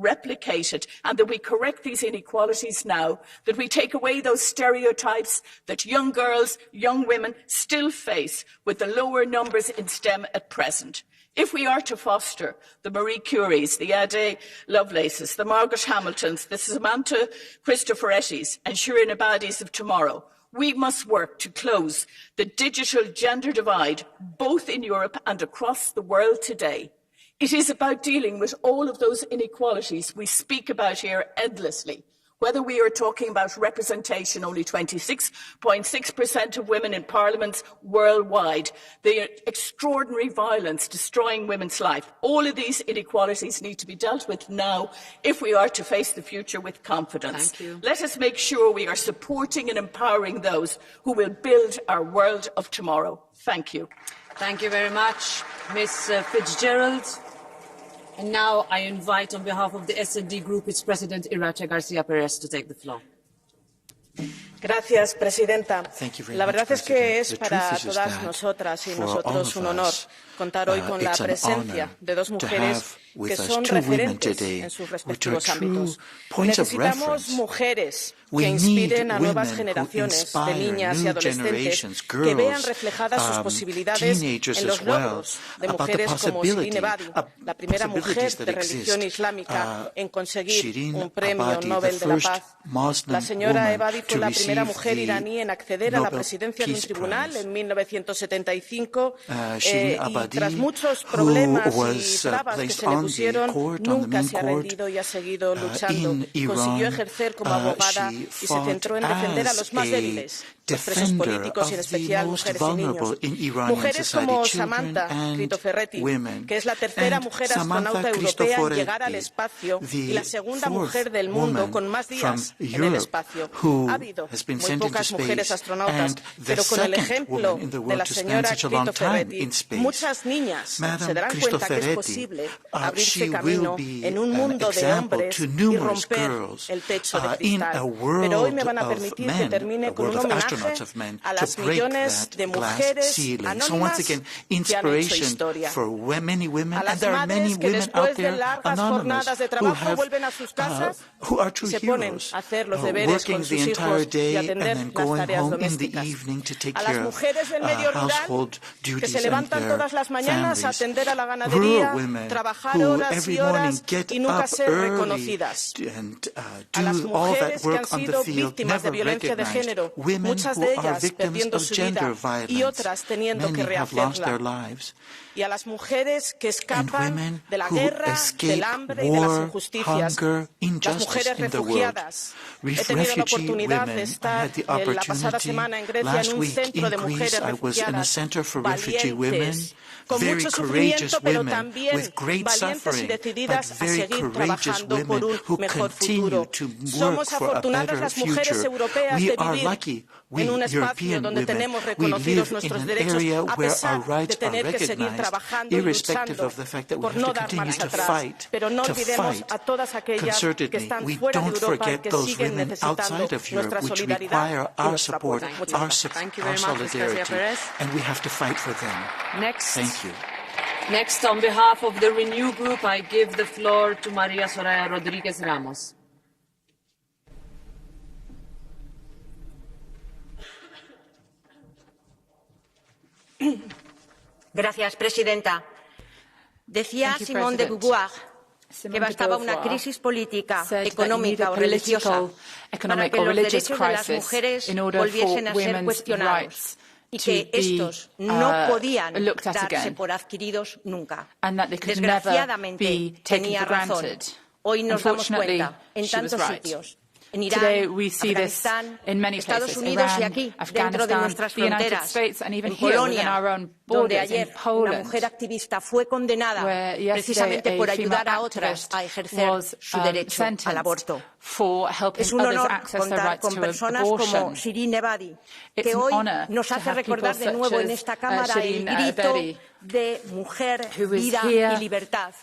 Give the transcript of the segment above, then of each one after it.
replicated, and that we correct these inequalities now, that we take away those stereotypes that young girls, young women still face with the lower numbers in STEM at present. If we are to foster the Marie Curies, the Ade Lovelaces, the Margaret Hamiltons, the Samantha Cristoforettis and Shirin Ebadis of tomorrow, we must work to close the digital gender divide, both in Europe and across the world today. It is about dealing with all of those inequalities we speak about here endlessly. Whether we are talking about representation, only 26.6% of women in parliaments worldwide, the extraordinary violence destroying women's life, all of these inequalities need to be dealt with now if we are to face the future with confidence. Let us make sure we are supporting and empowering those who will build our world of tomorrow. Thank you. Thank you very much, Ms. Fitzgerald. And now I invite, on behalf of the S&D Group, its President, Irache García Pérez, to take the floor. Gracias, Presidenta. La verdad es que es para todas nosotras y nosotros un honor contar hoy con la presencia de dos mujeres que son referentes en sus respectivos ámbitos. Necesitamos mujeres que inspiren a nuevas generaciones de niñas y adolescentes que vean reflejadas sus posibilidades en los logros de mujeres como Shirin Ebadi, la primera mujer de religión islámica en conseguir un premio Nobel de la Paz. La señora Ebadi fue la primera mujer iraní en acceder a la presidencia de un tribunal en 1975 y tras muchos problemas y trabas que se le pusieron, nunca se ha rendido y ha seguido luchando. Consiguió ejercer como abogada y se centró en defender a los más débiles, los presos políticos y en especial mujeres y niños. Mujeres como Samantha Cristoforetti, que es la tercera mujer astronauta europea en llegar al espacio y la segunda mujer del mundo con más días en el espacio. Ha habido muy pocas mujeres astronautas, pero con el ejemplo de la señora Cristoforetti, muchas niñas se darán cuenta que es posible abrirse camino en un mundo de hombres y romper el techo de cristal. Pero hoy me van a permitir que termine con un homenaje a las millones de mujeres anónimas que han hecho historia. A las madres que después de largas jornadas de trabajo vuelven a sus casas y se ponen a hacer los deberes con sus hijos y atender las tareas domésticas. A las mujeres del medio rural que se levantan todas las mañanas a atender a la ganadería, trabajar horas y horas y nunca ser reconocidas. A las mujeres que han sido víctimas de violencia de género, muchas de ellas perdiendo su vida y otras teniendo que rehacerla. Y a las mujeres que escapan de la guerra, del hambre y de las injusticias, las mujeres refugiadas. He tenido la oportunidad de estar la pasada semana en Grecia en un centro de mujeres refugiadas, valientes, con mucho sufrimiento, pero también valientes y decididas a seguir trabajando por un mejor futuro. Somos afortunadas las mujeres europeas de vivir en un espacio donde tenemos reconocidos nuestros derechos, a pesar de tener que seguir trabajando y luchando por no dar marcha atrás. Pero no olvidemos a todas aquellas que están fuera de Europa y que siguen necesitando nuestra solidaridad y nuestro apoyo. Muchas gracias. Next, on behalf of the Renew Group, I give the floor to María Soraya Rodríguez Ramos. Gracias, Presidenta. Decía Simone de Beauvoir que bastaba una crisis política, económica o religiosa para que los derechos de las mujeres volviesen a ser cuestionados y que estos no podían darse por adquiridos nunca. Desgraciadamente, tenía razón. Hoy nos damos cuenta en tantos sitios. En Irán, Afganistán, Estados Unidos y aquí, dentro de nuestras fronteras, en Polonia, donde ayer una mujer activista fue condenada precisamente por ayudar a otras a ejercer su derecho al aborto. Es un honor contar con personas como Shirin Ebadi, que hoy nos hace recordar de nuevo en esta Cámara el grito de mujer, vida y libertad.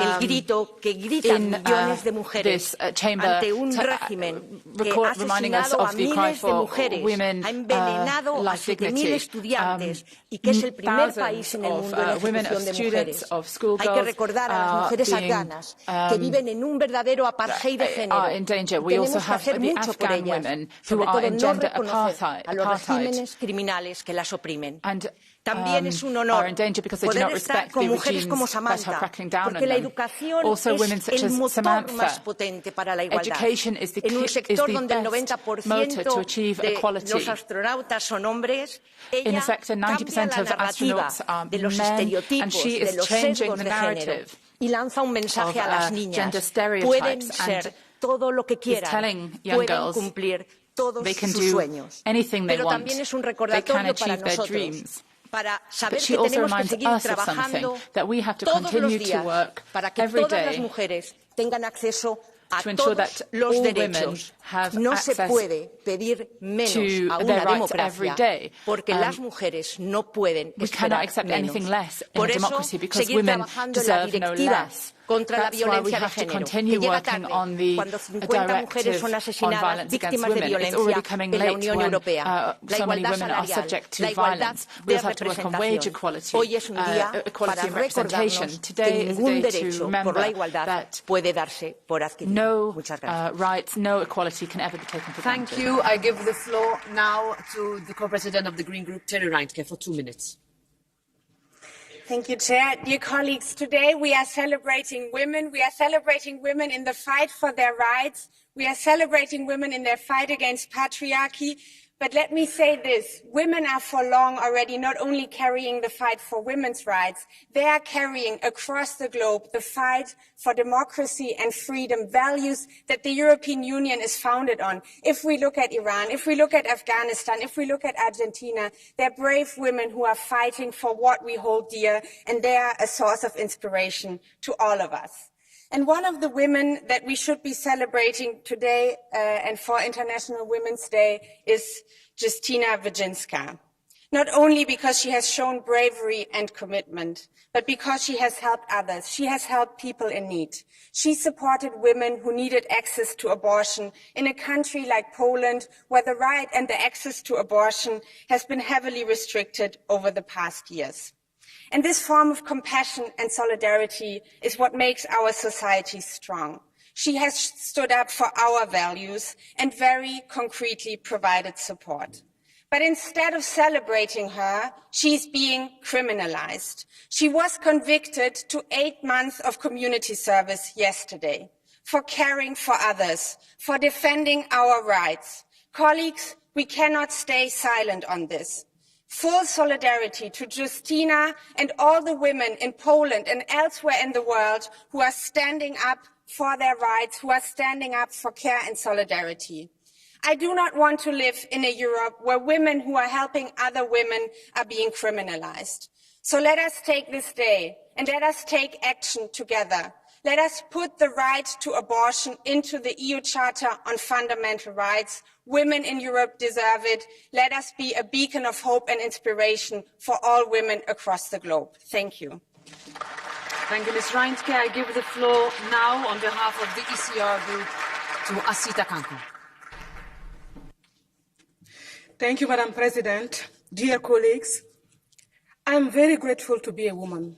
el grito que gritan millones de mujeres ante un régimen que ha asesinado a miles de mujeres, ha envenenado a 7.000 estudiantes y que es el primer país en el mundo en ejecución de mujeres. Hay que recordar a las mujeres afganas que viven en un verdadero apartheid de género. Tenemos que hacer mucho por ellas, sobre todo no reconocer a los regímenes criminales que las oprimen. También es un honor poder estar con mujeres como Samantha, porque la educación es el motor más potente para la igualdad. En un sector donde el 90% de los astronautas son hombres, ella cambia la narrativa de los estereotipos, de los sesgos de género y lanza un mensaje a las niñas. Pueden ser todo lo que quieran, pueden cumplir todos sus sueños. Pero también es un recordatorio para nosotros, para saber que tenemos que seguir trabajando todos los días para que todas las mujeres tengan acceso a todos los derechos. No se puede pedir menos a una democracia porque las mujeres no pueden esperar menos. Por eso, seguir trabajando en la directiva contra la violencia de género, que llega tarde cuando 50 mujeres son asesinadas víctimas de violencia en la Unión Europea. La igualdad salarial, la igualdad de representación. Hoy es un día para recordarnos que ningún derecho por la igualdad puede darse por adquirido. Muchas gracias. Thank you. I give the floor now to the co-president of the Green Group, Terry Reintke, for 2 minutes. Thank you, Chair. Dear colleagues, today we are celebrating women. We are celebrating women in the fight for their rights. We are celebrating women in their fight against patriarchy. But let me say this, women are for long already not only carrying the fight for women's rights, they are carrying across the globe the fight for democracy and freedom, values that the European Union is founded on. If we look at Iran, if we look at Afghanistan, if we look at Argentina, they're brave women who are fighting for what we hold dear, and they are a source of inspiration to all of us. And one of the women that we should be celebrating today and for International Women's Day is Justyna Wojcicka. Not only because she has shown bravery and commitment, but because she has helped others. She has helped people in need. She supported women who needed access to abortion in a country like Poland, where the right and the access to abortion has been heavily restricted over the past years. And this form of compassion and solidarity is what makes our society strong. She has stood up for our values and very concretely provided support. But instead of celebrating her, she's being criminalized. She was convicted to 8 months of community service yesterday for caring for others, for defending our rights. Colleagues, we cannot stay silent on this. Full solidarity to Justyna and all the women in Poland and elsewhere in the world who are standing up for their rights, who are standing up for care and solidarity. I do not want to live in a Europe where women who are helping other women are being criminalized. So let us take this day and let us take action together. Let us put the right to abortion into the EU Charter on Fundamental Rights. Women in Europe deserve it. Let us be a beacon of hope and inspiration for all women across the globe. Thank you. Thank you, Ms. Reintke. I give the floor now on behalf of the ECR group to Asita Kanko. Thank you, Madam President. Dear colleagues, I'm very grateful to be a woman.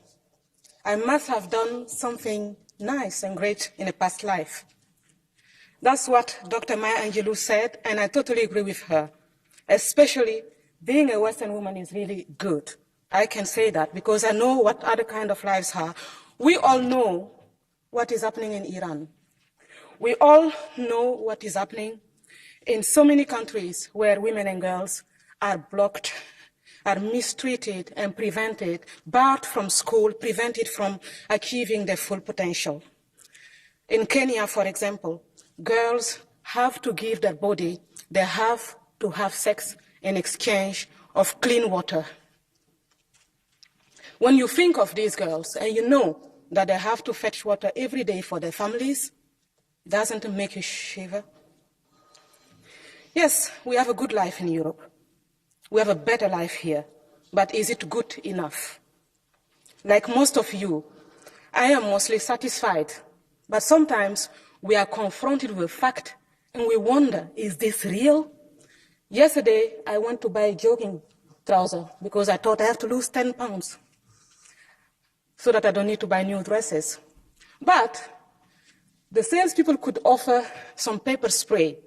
I must have done something nice and great in a past life. That's what Dr. Maya Angelou said, and I totally agree with her. Especially being a Western woman is really good. I can say that because I know what other kind of lives are. We all know what is happening in Iran. We all know what is happening in so many countries where women and girls are blocked, are mistreated and prevented, barred from school, prevented from achieving their full potential. In Kenya, for example, girls have to give their body, they have to have sex in exchange of clean water. When you think of these girls and you know that they have to fetch water every day for their families, doesn't it make you shiver? Yes, we have a good life in Europe. We have a better life here, but is it good enough? Like most of you, I am mostly satisfied. But sometimes we are confronted with fact and we wonder, is this real? Yesterday, I went to buy jogging trousers because I thought I have to lose 10 pounds so that I don't need to buy new dresses. But the salespeople could offer some pepper spray.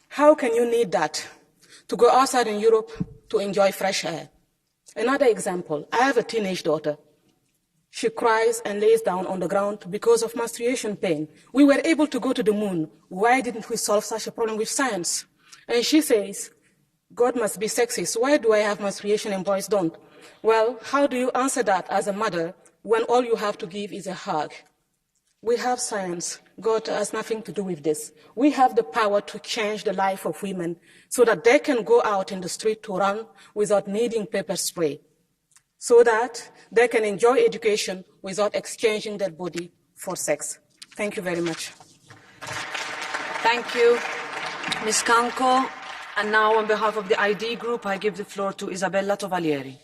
How can you need that to go outside in Europe to enjoy fresh air? Another example, I have a teenage daughter. She cries and lays down on the ground because of menstruation pain. We were able to go to the moon. Why didn't we solve such a problem with science? And she says, God must be sexist. Why do I have menstruation and boys don't? Well, how do you answer that as a mother when all you have to give is a hug? We have science. God has nothing to do with this. We have the power to change the life of women so that they can go out in the street to run without needing pepper spray, so that they can enjoy education without exchanging their body for sex. Thank you very much. Thank you, Ms. Canco. And now, on behalf of the ID Group, I give the floor to Isabella Tovalieri.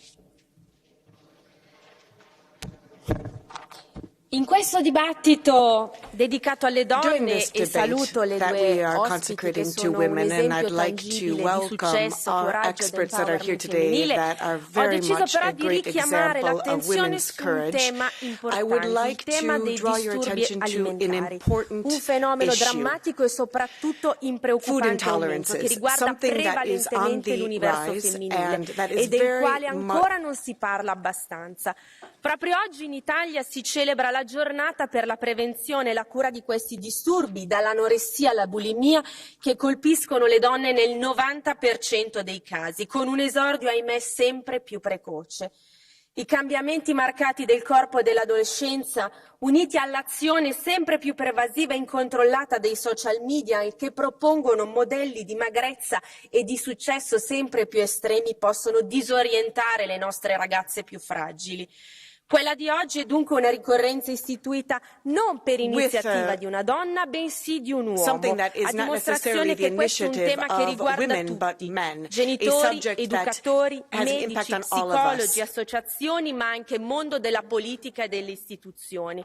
In questo dibattito dedicato alle donne e saluto le due ospiti che sono un esempio tangibile di successo, coraggio ed empowerment femminile, ho deciso però di richiamare l'attenzione su un tema importante, il tema dei disturbi alimentari, un fenomeno drammatico e soprattutto in preoccupante aumento che riguarda prevalentemente l'universo femminile e del quale ancora non si parla abbastanza. Proprio oggi in Italia si celebra la giornata per la prevenzione e la cura di questi disturbi, dall'anoressia alla bulimia, che colpiscono le donne nel 90% dei casi, con un esordio, ahimè, sempre più precoce. I cambiamenti marcati del corpo e dell'adolescenza, uniti all'azione sempre più pervasiva e incontrollata dei social media che propongono modelli di magrezza e di successo sempre più estremi, possono disorientare le nostre ragazze più fragili. Quella di oggi è dunque una ricorrenza istituita non per iniziativa di una donna, bensì di un uomo, a dimostrazione che questo è un tema che riguarda tutti, genitori, educatori, medici, psicologi, associazioni, ma anche mondo della politica e delle istituzioni.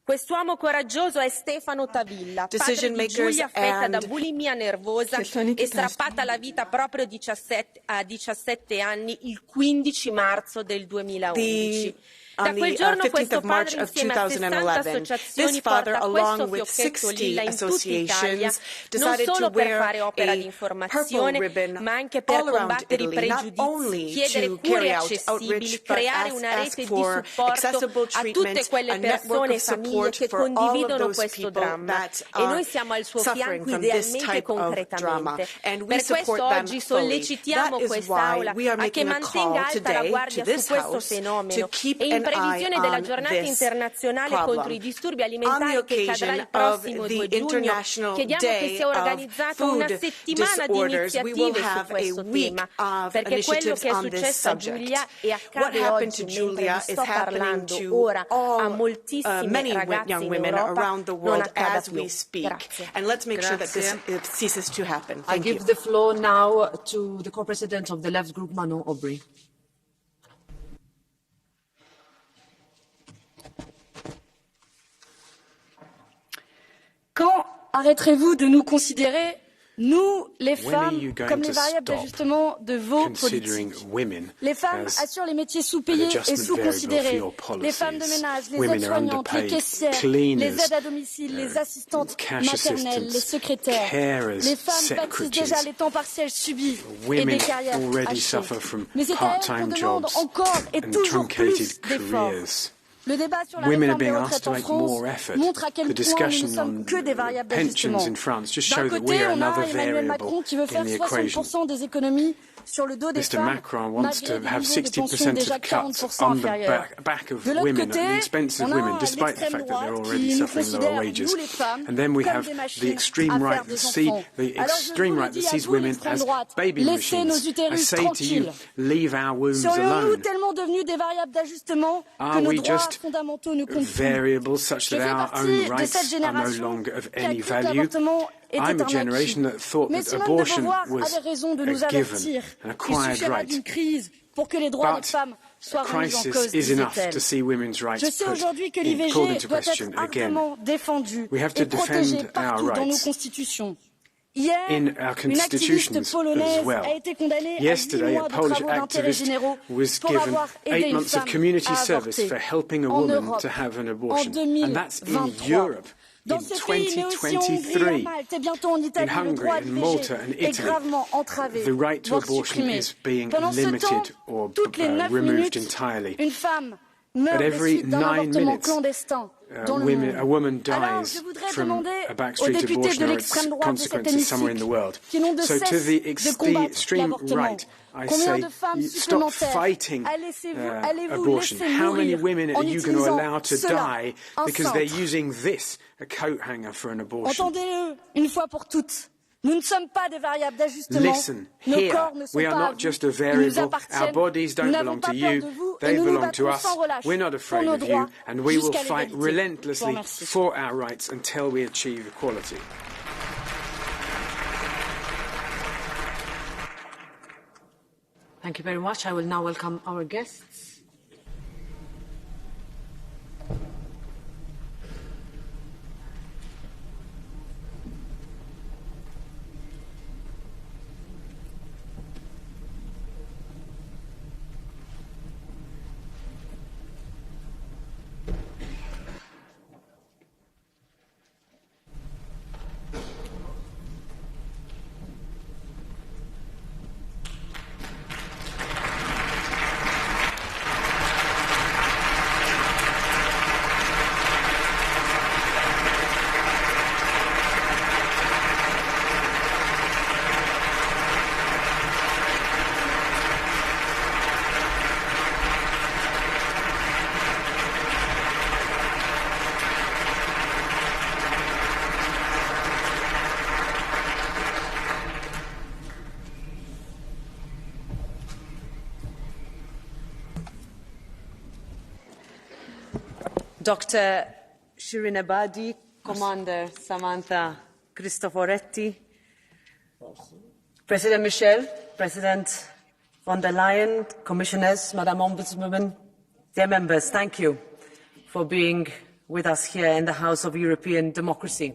Quest'uomo coraggioso è Stefano Tavilla, padre di Giulia affetta da bulimia nervosa e strappata alla vita proprio a 17 anni il 15 marzo del 2011. Da quel giorno questo padre insieme a 60 associazioni porta questo fiocchetto lilla in tutta Italia, non solo per fare opera di informazione, ma anche per combattere i pregiudizi, chiedere cure accessibili, creare una rete di supporto a tutte quelle persone e famiglie che condividono questo dramma. E noi siamo al suo fianco idealmente e concretamente. Per questo oggi sollecitiamo quest'Aula a che mantenga alta la guardia su questo fenomeno e in previsione della giornata internazionale contro i disturbi alimentari che cadrà il prossimo 2 giugno, chiediamo che sia organizzata una settimana di iniziative su questo tema, perché quello che è successo a Giulia e accade oggi mentre vi sto parlando ora a moltissime ragazze in Europa non accada più. Grazie. I give the floor now to the co-president of the Left Group, Manon Aubry. Quand arrêterez-vous de nous considérer, nous, les femmes, comme les variables d'ajustement de vos politiques? Les femmes assurent les métiers sous-payés et sous-considérés. Les femmes de ménage, les aides-soignantes, les caissières, les aides à domicile, les assistantes maternelles, les secrétaires. Les femmes pâtissent déjà les temps partiels subis et des carrières hachées. Mais c'est à elles qu'on demande encore et toujours plus d'efforts. Le débat sur la réforme des retraites en France montre à quel point nous ne sommes que des variables d'ajustement. D'un côté, on a Emmanuel Macron qui veut faire 60% des économies sur le dos des femmes, malgré des niveaux de pension déjà 40% inférieurs. De l'autre côté, on a l'extrême droite qui nous considère, nous les femmes, comme des machines à faire des enfants. Alors je vous le dis à vous, l'extrême droite, laissez nos utérus tranquilles. Serions-nous tellement devenus des variables d'ajustement que nos droits fondamentaux ne comptent plus? Je fais partie de cette génération qui a cru que l'avortement était un acquis. Mais Simone de Beauvoir avait raison de nous avertir. Il suffira d'une crise pour que les droits des femmes soit remise en cause, disait-elle. Je sais aujourd'hui que l'IVG doit être ardemment défendue et protégée partout dans nos constitutions. Hier, une activiste polonaise a été condamnée à 10 mois de travaux d'intérêt généraux pour avoir aidé une femme à avorter en Europe en 2023. Dans ce pays, mais aussi en Hongrie, à Malte et bientôt en Italie, le droit de l'IVG est gravement entravé, voire supprimé. Pendant ce temps, toutes les 9 minutes, une femme meurt des suites d'un avortement clandestin dans le monde. Alors, je voudrais demander aux députés de l'extrême droite de cet hémicycle qui n'ont de cesse de combattre l'avortement. Combien de femmes supplémentaires allez-vous laisser mourir en utilisant cela, un centre? Entendez-le une fois pour toutes. Nous ne sommes pas des variables d'ajustement. Nos corps ne sont pas à vous. Ils nous appartiennent. Nous n'avons pas peur de vous et nous nous battons sans relâche pour nos droits jusqu'à l'égalité. Je vous remercie. Thank you very much. I will now welcome our guests. Dr. Shirin Ebadi, Commander Samantha Cristoforetti, President Michel, President von der Leyen, Commissioners, Madam Ombudswoman, dear members, thank you for being with us here in the House of European Democracy.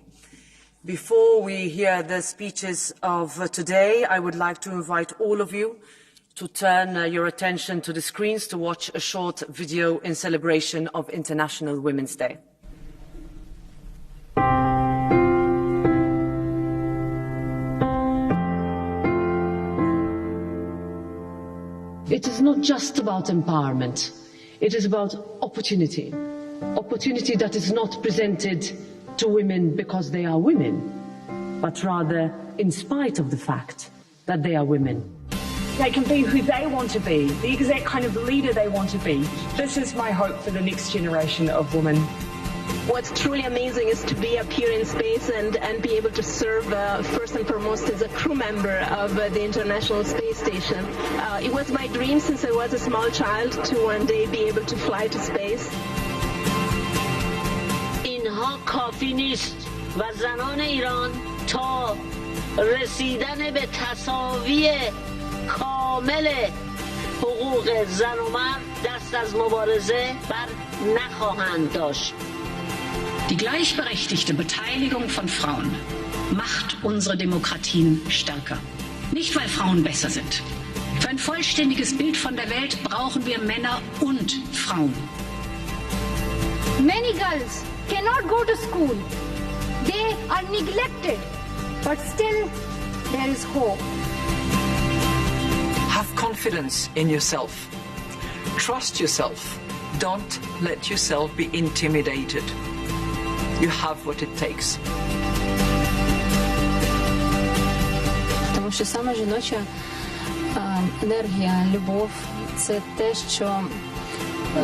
Before we hear the speeches of today, I would like to invite all of you to turn your attention to the screens to watch a short video in celebration of International Women's Day. It is not just about empowerment. It is about opportunity. Opportunity that is not presented to women because they are women, but rather in spite of the fact that they are women. They can be who they want to be, the exact kind of leader they want to be. This is my hope for the next generation of women. What's truly amazing is to be up here in space and be able to serve first and foremost as a crew member of the International Space Station. It was my dream since I was a small child to one day be able to fly to space. اینها کافی نیست و زنان ایران تا رسیدن به تساوی کامل حقوق زن و مرد دست از مبارزه بر نخواهند داشت. Die gleichberechtigte Beteiligung von Frauen macht unsere Demokratien stärker. Nicht, weil Frauen besser sind. Für ein vollständiges Bild von der Welt brauchen wir Männer und Frauen. Many girls cannot go to school. They are neglected. But still, there is hope. Have confidence in yourself. Trust yourself. Don't let yourself be intimidated. You have what it takes. Тому що саме жіноча енергія, любов – це те, що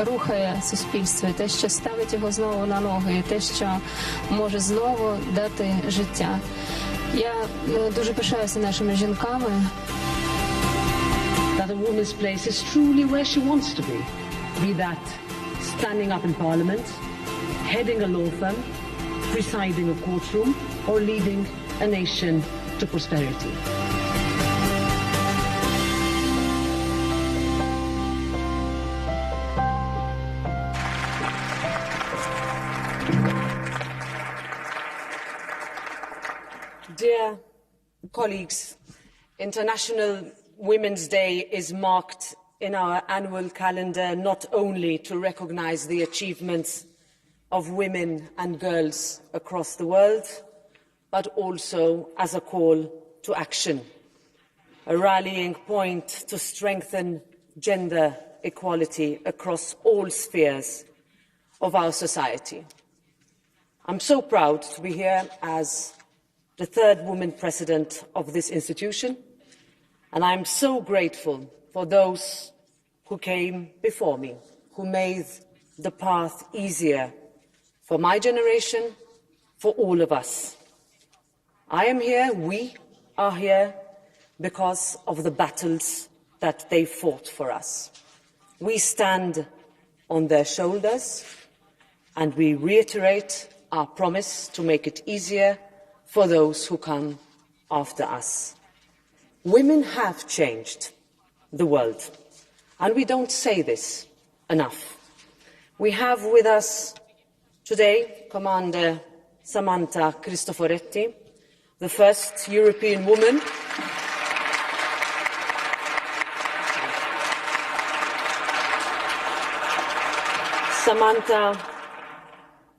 рухає суспільство, те, що ставить його знову на ноги, те, що може знову дати життя. Я дуже пишаюся нашими жінками. That a woman's place is truly where she wants to be. Be that standing up in parliament, heading a law firm, presiding a courtroom, or leading a nation to prosperity. Dear colleagues, International Women's Day is marked in our annual calendar not only to recognize the achievements of women and girls across the world, but also as a call to action, a rallying point to strengthen gender equality across all spheres of our society. I'm so proud to be here as the third woman president of this institution, and I'm so grateful for those who came before me, who made the path easier for my generation, for all of us. I am here, we are here, because of the battles that they fought for us. We stand on their shoulders, and we reiterate our promise to make it easier for those who come after us. Women have changed the world, and we don't say this enough. We have with us today Commander Samantha Cristoforetti, the first European woman Samantha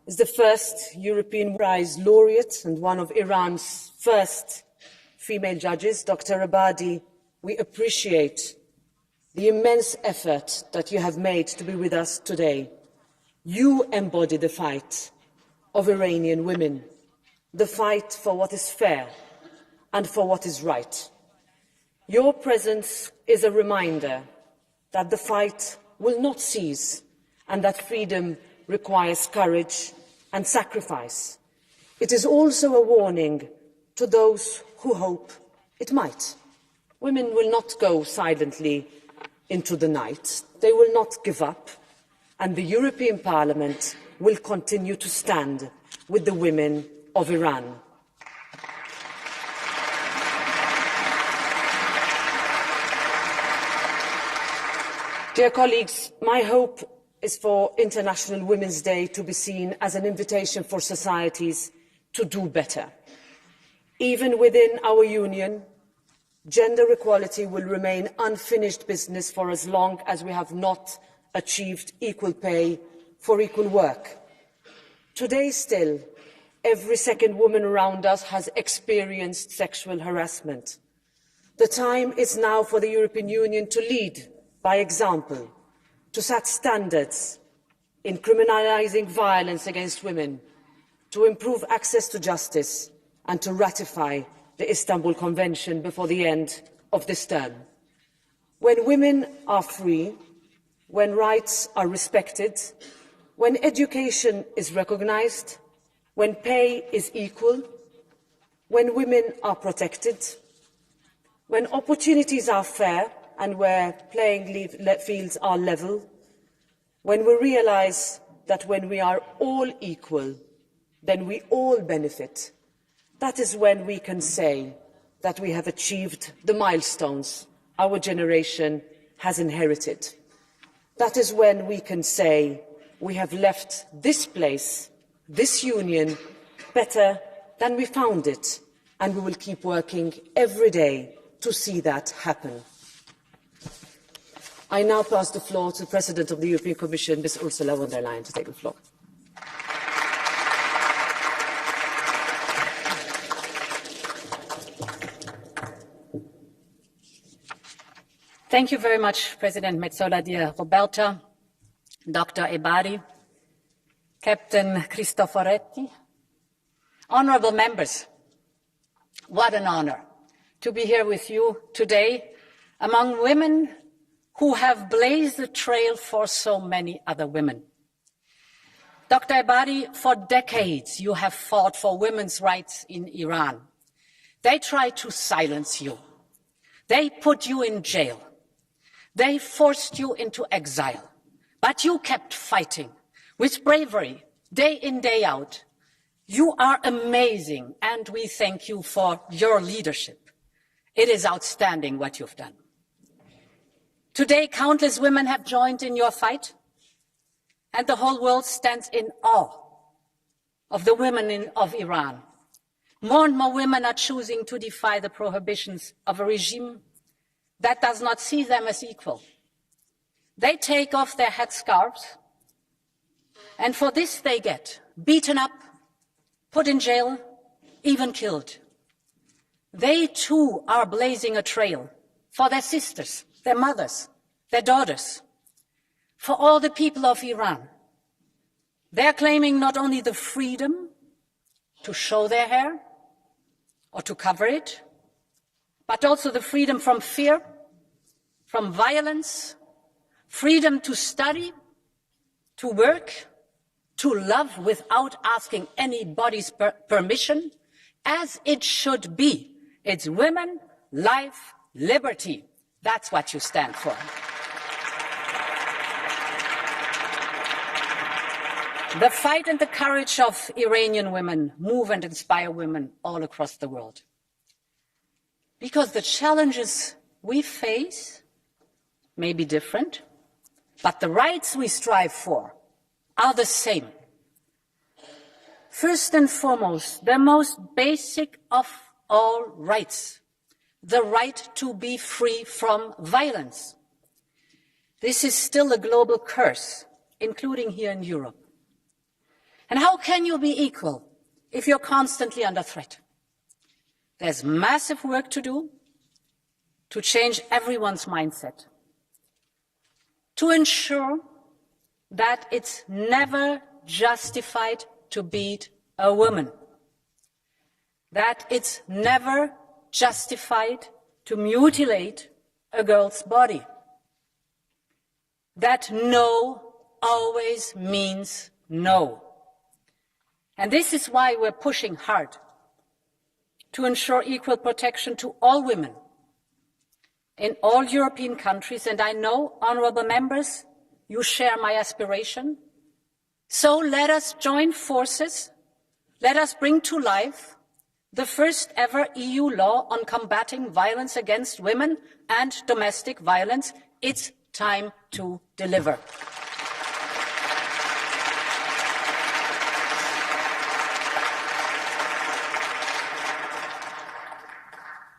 is the first European Prize laureate and one of Iran's first female judges. Dr. Abadi, we appreciate the immense effort that you have made to be with us today. You embody the fight of Iranian women, the fight for what is fair and for what is right. Your presence is a reminder that the fight will not cease and that freedom requires courage and sacrifice. It is also a warning to those who hope it might. Women will not go silently into the night. They will not give up, and the European Parliament will continue to stand with the women of Iran. Dear colleagues, my hope is for International Women's Day to be seen as an invitation for societies to do better. Even within our union, gender equality will remain unfinished business for as long as we have not achieved equal pay for equal work. Today still, every second woman around us has experienced sexual harassment. The time is now for the European Union to lead by example, to set standards in criminalising violence against women, to improve access to justice, and to ratify the Istanbul Convention before the end of this term. When women are free, when rights are respected, when education is recognised, when pay is equal, when women are protected, when opportunities are fair and where playing fields are level, when we realise that when we are all equal, then we all benefit, that is when we can say that we have achieved the milestones our generation has inherited. That is when we can say we have left this place, this union, better than we found it, and we will keep working every day to see that happen. I now pass the floor to the President of the European Commission, Ms. Ursula von der Leyen, to take the floor. Thank you very much, President Metsola, dear Roberta, Dr. Ebadi, Captain Cristoforetti, honourable members. What an honour to be here with you today among women who have blazed the trail for so many other women. Dr. Ebadi, for decades you have fought for women's rights in Iran. They tried to silence you. They put you in jail. They forced you into exile. But you kept fighting with bravery, day in, day out. You are amazing, and we thank you for your leadership. It is outstanding what you've done. Today, countless women have joined in your fight, and the whole world stands in awe of the women of Iran. More and more women are choosing to defy the prohibitions of a regime that does not see them as equal. They take off their headscarves, and for this they get beaten up, put in jail, even killed. They too are blazing a trail for their sisters, their mothers, their daughters, for all the people of Iran. They're claiming not only the freedom to show their hair or to cover it, but also the freedom from fear, from violence, freedom to study, to work, to love without asking anybody's permission, as it should be. It's women, life, liberty. That's what you stand for. The fight and the courage of Iranian women move and inspire women all across the world. Because the challenges we face may be different, but the rights we strive for are the same. First and foremost, the most basic of all rights, the right to be free from violence. This is still a global curse, including here in Europe. And how can you be equal if you're constantly under threat? There's massive work to do to change everyone's mindset, to ensure that it's never justified to beat a woman, that it's never justified to mutilate a girl's body, that no always means no. And this is why we're pushing hard to ensure equal protection to all women in all European countries. And I know, honorable members, you share my aspiration. So let us join forces. Let us bring to life the first ever EU law on combating violence against women and domestic violence. It's time to deliver.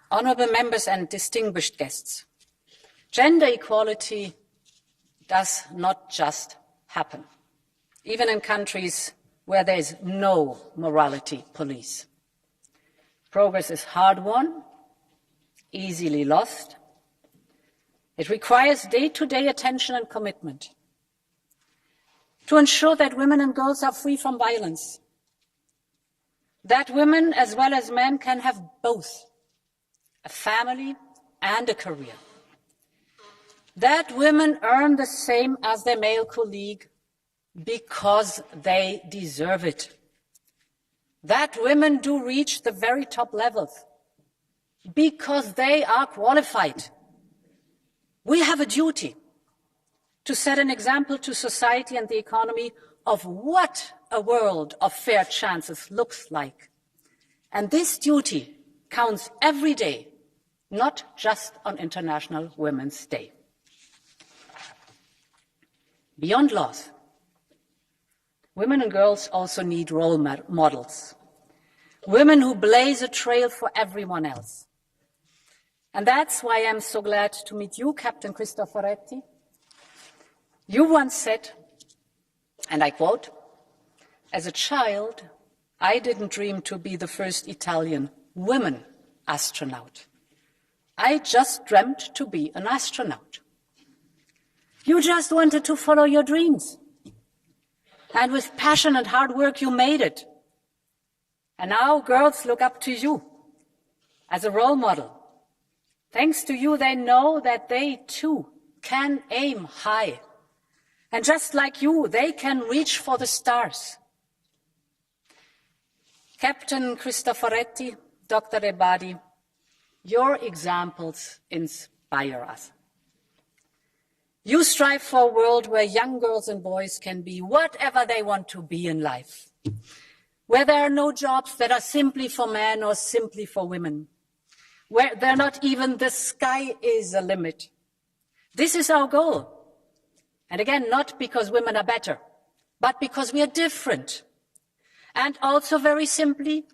Honourable members and distinguished guests, gender equality does not just happen, even in countries where there is no morality police. Progress is hard-won, easily lost. It requires day-to-day attention and commitment to ensure that women and girls are free from violence, that women as well as men can have both a family and a career, that women earn the same as their male colleague because they deserve it, that women do reach the very top levels because they are qualified. We have a duty to set an example to society and the economy of what a world of fair chances looks like. And this duty counts every day, not just on International Women's Day. Beyond laws, women and girls also need role models, women who blaze a trail for everyone else. And that's why I'm so glad to meet you, Captain Cristoforetti. You once said, and I quote, "As a child, I didn't dream to be the first Italian woman astronaut. I just dreamt to be an astronaut." You just wanted to follow your dreams. And with passion and hard work, you made it. And now girls look up to you as a role model. Thanks to you, they know that they too can aim high. And just like you, they can reach for the stars. Captain Cristoforetti, Dr. Ebadi, your examples inspire us. You strive for a world where young girls and boys can be whatever they want to be in life, where there are no jobs that are simply for men or simply for women, where they're not even the sky is a limit. This is our goal. And again, not because women are better, but because we are different. And also very simply,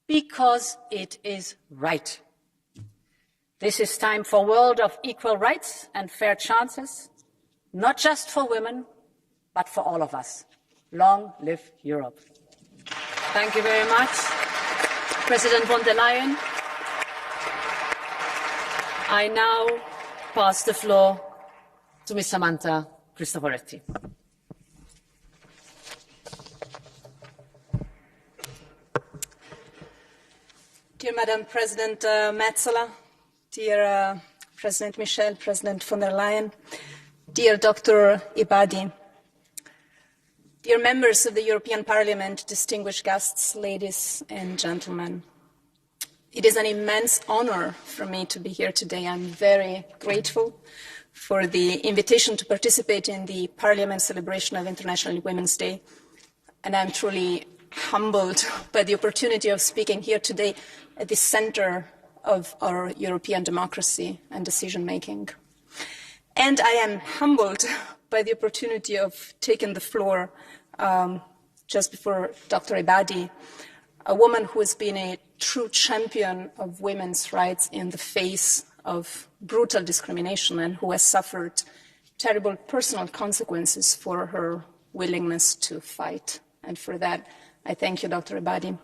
because it is right. This is time for a world of equal rights and fair chances, not just for women, but for all of us. Long live Europe. Thank you very much, President von der Leyen. I now pass the floor to Ms. Samantha Cristoforetti. Dear Madam President Metsola, dear President Michel, President von der Leyen, dear Dr. Ebadi, dear members of the European Parliament, distinguished guests, ladies and gentlemen, it is an immense honor for me to be here today. I'm very grateful for the invitation to participate in the Parliament celebration of International Women's Day, and I'm truly humbled by the opportunity of speaking here today at the center of our European democracy and decision-making. And I am humbled by the opportunity of taking the floor just before Dr. Ebadi, a woman who has been a true champion of women's rights in the face of brutal discrimination and who has suffered terrible personal consequences for her willingness to fight. And for that, I thank you, Dr. Ebadi.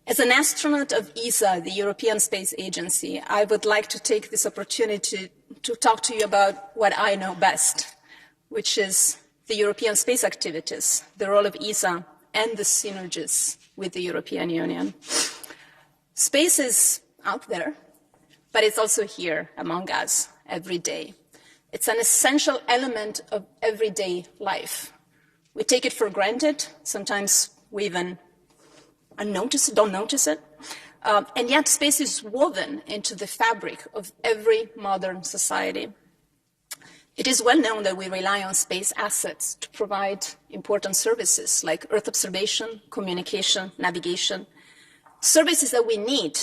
As an astronaut of ESA, the European Space Agency, I would like to take this opportunity to talk to you about what I know best, which is the European space activities, the role of ESA, and the synergies with the European Union. Space is out there, but it's also here among us every day. It's an essential element of everyday life. We take it for granted. Sometimes we even don't notice it. And yet space is woven into the fabric of every modern society. It is well known that we rely on space assets to provide important services like Earth observation, communication, navigation, services that we need,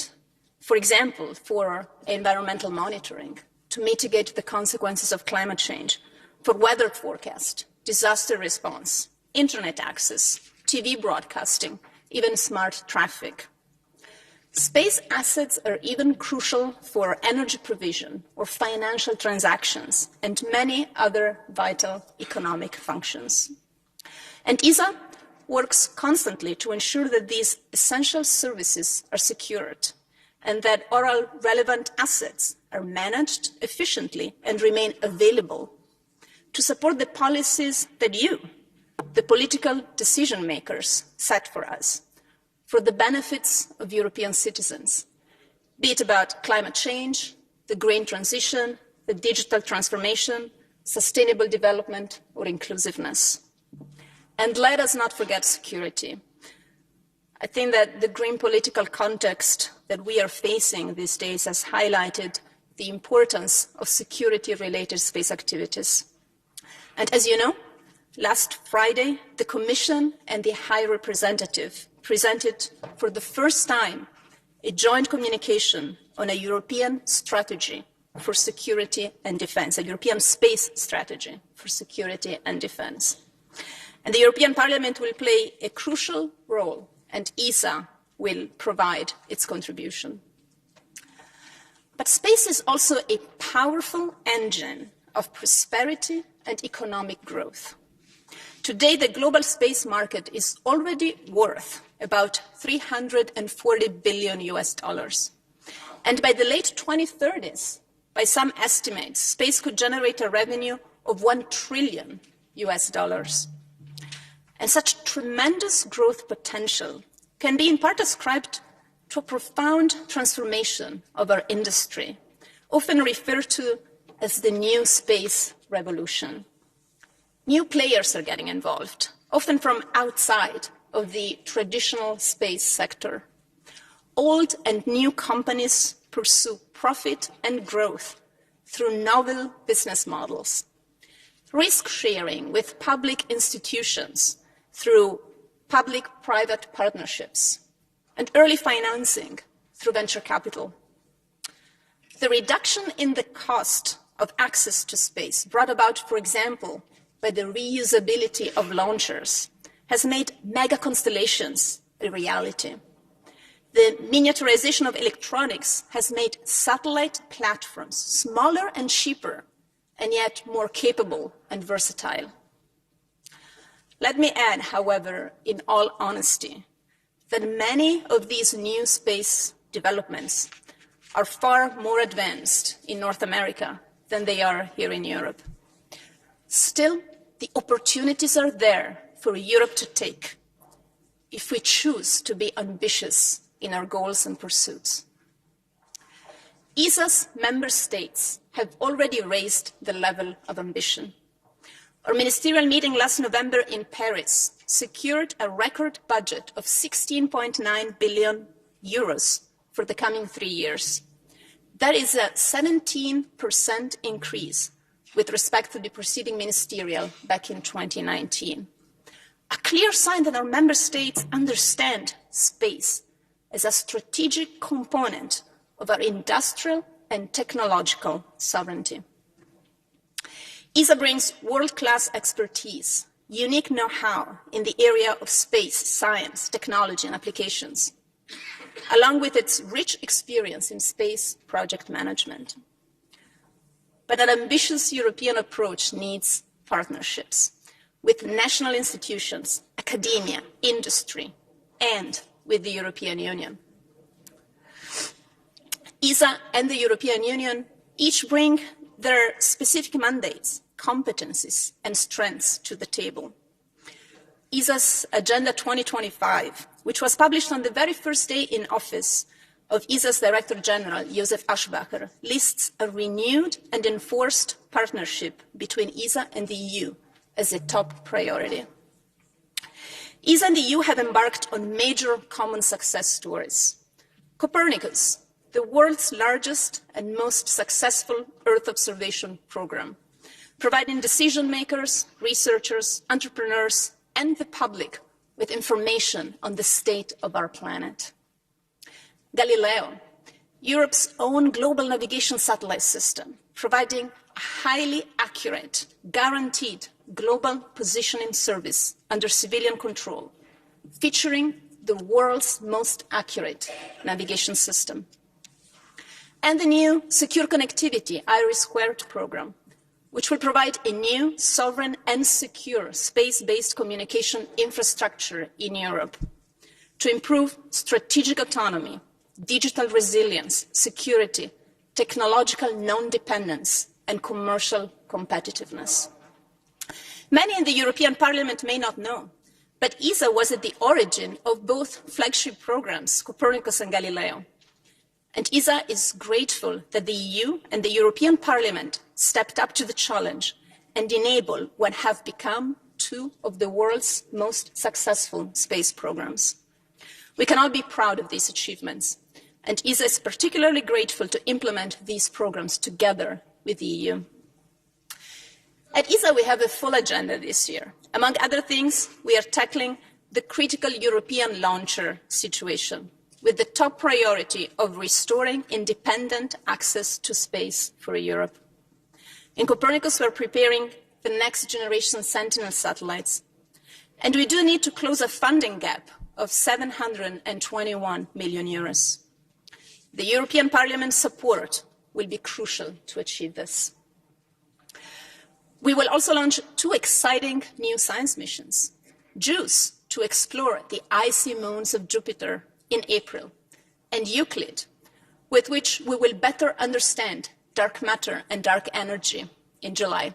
for example, for environmental monitoring, to mitigate the consequences of climate change, for weather forecast, disaster response, internet access, TV broadcasting, even smart traffic. Space assets are even crucial for energy provision or financial transactions and many other vital economic functions. And ESA works constantly to ensure that these essential services are secured and that all relevant assets are managed efficiently and remain available to support the policies that you, the political decision makers, set for us, for the benefits of European citizens, be it about climate change, the green transition, the digital transformation, sustainable development, or inclusiveness. And let us not forget security. I think that the grim political context that we are facing these days has highlighted the importance of security-related space activities. And as you know, last Friday, the Commission and the High Representative presented for the first time a joint communication on a European strategy for security and defense, a European space strategy for security and defense. And the European Parliament will play a crucial role, and ESA will provide its contribution. But space is also a powerful engine of prosperity and economic growth. Today, the global space market is already worth about $340 billion US. And by the late 2030s, by some estimates, space could generate a revenue of $1 trillion US. And such tremendous growth potential can be in part ascribed to a profound transformation of our industry, often referred to as the new space revolution. New players are getting involved, often from outside of the traditional space sector. Old and new companies pursue profit and growth through novel business models. Risk sharing with public institutions through public-private partnerships, and early financing through venture capital. The reduction in the cost of access to space, brought about, for example, by the reusability of launchers, has made mega constellations a reality. The miniaturization of electronics has made satellite platforms smaller and cheaper, and yet more capable and versatile. Let me add, however, in all honesty, that many of these new space developments are far more advanced in North America than they are here in Europe. Still, the opportunities are there for Europe to take if we choose to be ambitious in our goals and pursuits. ESA's member states have already raised the level of ambition. Our ministerial meeting last November in Paris secured a record budget of 16.9 billion euros for the coming 3 years. That is a 17% increase with respect to the preceding ministerial back in 2019. A clear sign that our member states understand space as a strategic component of our industrial and technological sovereignty. ESA brings world-class expertise, unique know-how in the area of space, science, technology, and applications, along with its rich experience in space project management. But an ambitious European approach needs partnerships with national institutions, academia, industry, and with the European Union. ESA and the European Union each bring their specific mandates, competencies, and strengths to the table. ESA's Agenda 2025, which was published on the very first day in office of ESA's Director General, Josef Aschbacher, lists a renewed and enforced partnership between ESA and the EU as a top priority. ESA and the EU have embarked on major common success stories. Copernicus, the world's largest and most successful Earth observation program, providing decision makers, researchers, entrepreneurs, and the public with information on the state of our planet. Galileo, Europe's own global navigation satellite system, providing a highly accurate, guaranteed global positioning service under civilian control, featuring the world's most accurate navigation system. And the new Secure Connectivity IRIS² program, which will provide a new, sovereign and secure space-based communication infrastructure in Europe to improve strategic autonomy, digital resilience, security, technological non-dependence, and commercial competitiveness. Many in the European Parliament may not know, but ESA was at the origin of both flagship programs, Copernicus and Galileo. And ESA is grateful that the EU and the European Parliament stepped up to the challenge and enabled what have become two of the world's most successful space programs. We can all be proud of these achievements, and ESA is particularly grateful to implement these programs together with the EU. At ESA, we have a full agenda this year. Among other things, we are tackling the critical European launcher situation, with the top priority of restoring independent access to space for Europe. In Copernicus, we're preparing the next generation Sentinel satellites, and we do need to close a funding gap of 721 million euros. The European Parliament's support will be crucial to achieve this. We will also launch two exciting new science missions: JUICE, to explore the icy moons of Jupiter in April, and Euclid, with which we will better understand dark matter and dark energy in July.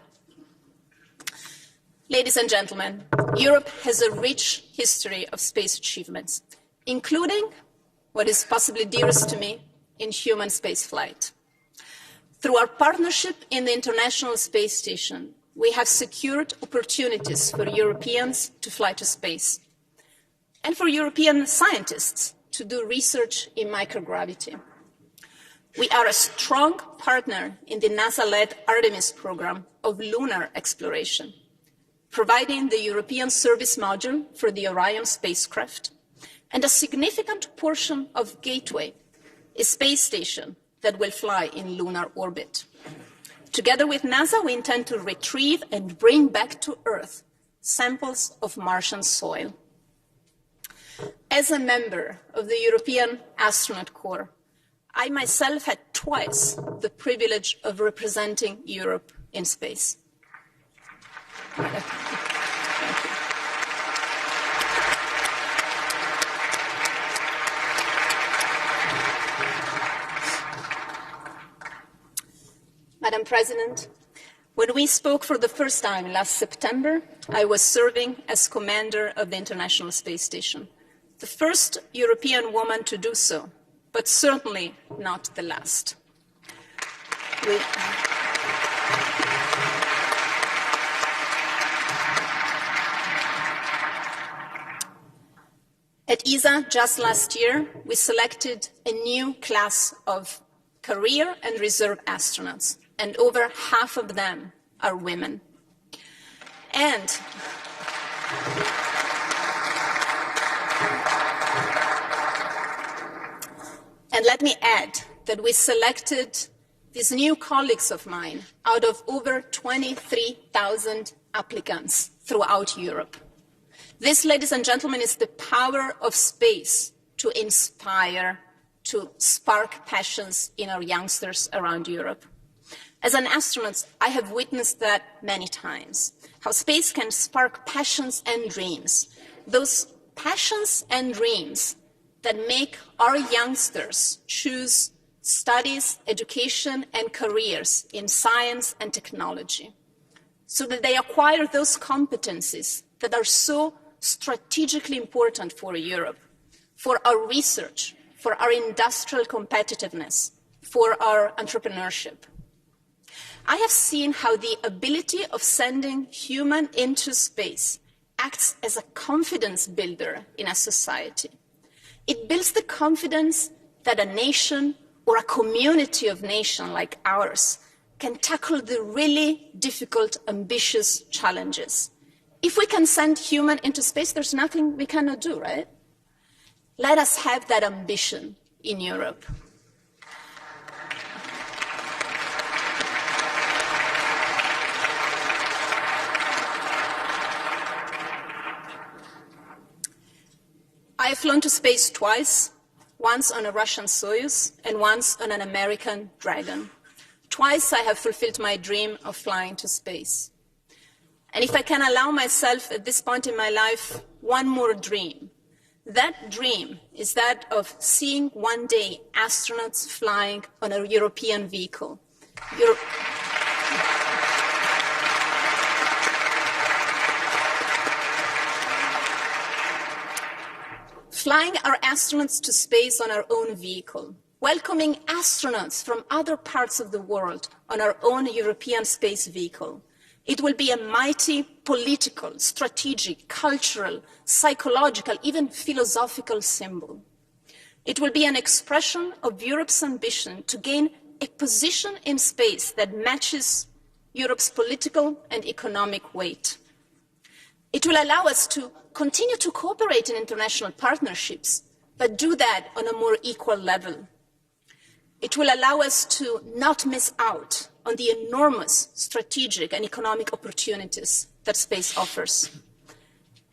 Ladies and gentlemen, Europe has a rich history of space achievements, including what is possibly dearest to me in human spaceflight. Through our partnership in the International Space Station, we have secured opportunities for Europeans to fly to space, and for European scientists to do research in microgravity. We are a strong partner in the NASA-led Artemis program of lunar exploration, providing the European service module for the Orion spacecraft, and a significant portion of Gateway, a space station that will fly in lunar orbit. Together with NASA, we intend to retrieve and bring back to Earth samples of Martian soil. As a member of the European Astronaut Corps, I myself had twice the privilege of representing Europe in space. Madam President, when we spoke for the first time last September, I was serving as commander of the International Space Station, the first European woman to do so, but certainly not the last. At ESA, just last year, we selected a new class of career and reserve astronauts, and over half of them are women. And let me add that we selected these new colleagues of mine out of over 23,000 applicants throughout Europe. This, ladies and gentlemen, is the power of space to inspire, to spark passions in our youngsters around Europe. As an astronaut, I have witnessed that many times, how space can spark passions and dreams. Those passions and dreams that make our youngsters choose studies, education, and careers in science and technology, so that they acquire those competencies that are so strategically important for Europe, for our research, for our industrial competitiveness, for our entrepreneurship. I have seen how the ability of sending human into space acts as a confidence builder in a society. It builds the confidence that a nation or a community of nations like ours can tackle the really difficult, ambitious challenges. If we can send humans into space, there's nothing we cannot do, right? Let us have that ambition in Europe. I have flown to space twice, once on a Russian Soyuz and once on an American Dragon. Twice I have fulfilled my dream of flying to space. And if I can allow myself at this point in my life one more dream, that dream is that of seeing one day astronauts flying on a European vehicle. Flying our astronauts to space on our own vehicle, welcoming astronauts from other parts of the world on our own European space vehicle. It will be a mighty political, strategic, cultural, psychological, even philosophical symbol. It will be an expression of Europe's ambition to gain a position in space that matches Europe's political and economic weight. It will allow us to continue to cooperate in international partnerships, but do that on a more equal level. It will allow us to not miss out on the enormous strategic and economic opportunities that space offers.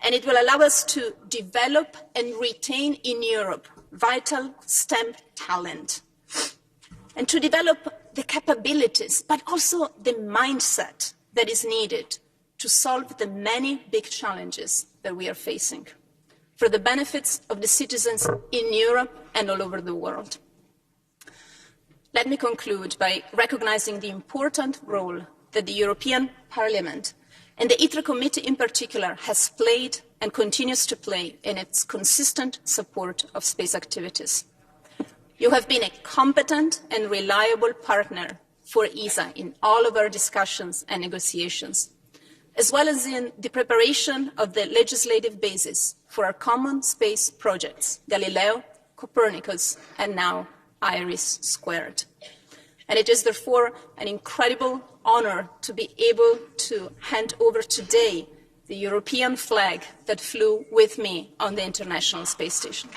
And it will allow us to develop and retain in Europe vital STEM talent, and to develop the capabilities, but also the mindset that is needed to solve the many big challenges that we are facing for the benefits of the citizens in Europe and all over the world. Let me conclude by recognizing the important role that the European Parliament and the ITRE Committee in particular has played and continues to play in its consistent support of space activities. You have been a competent and reliable partner for ESA in all of our discussions and negotiations, as well as in the preparation of the legislative basis for our common space projects, Galileo, Copernicus, and now IRIS². And it is therefore an incredible honor to be able to hand over today the European flag that flew with me on the International Space Station.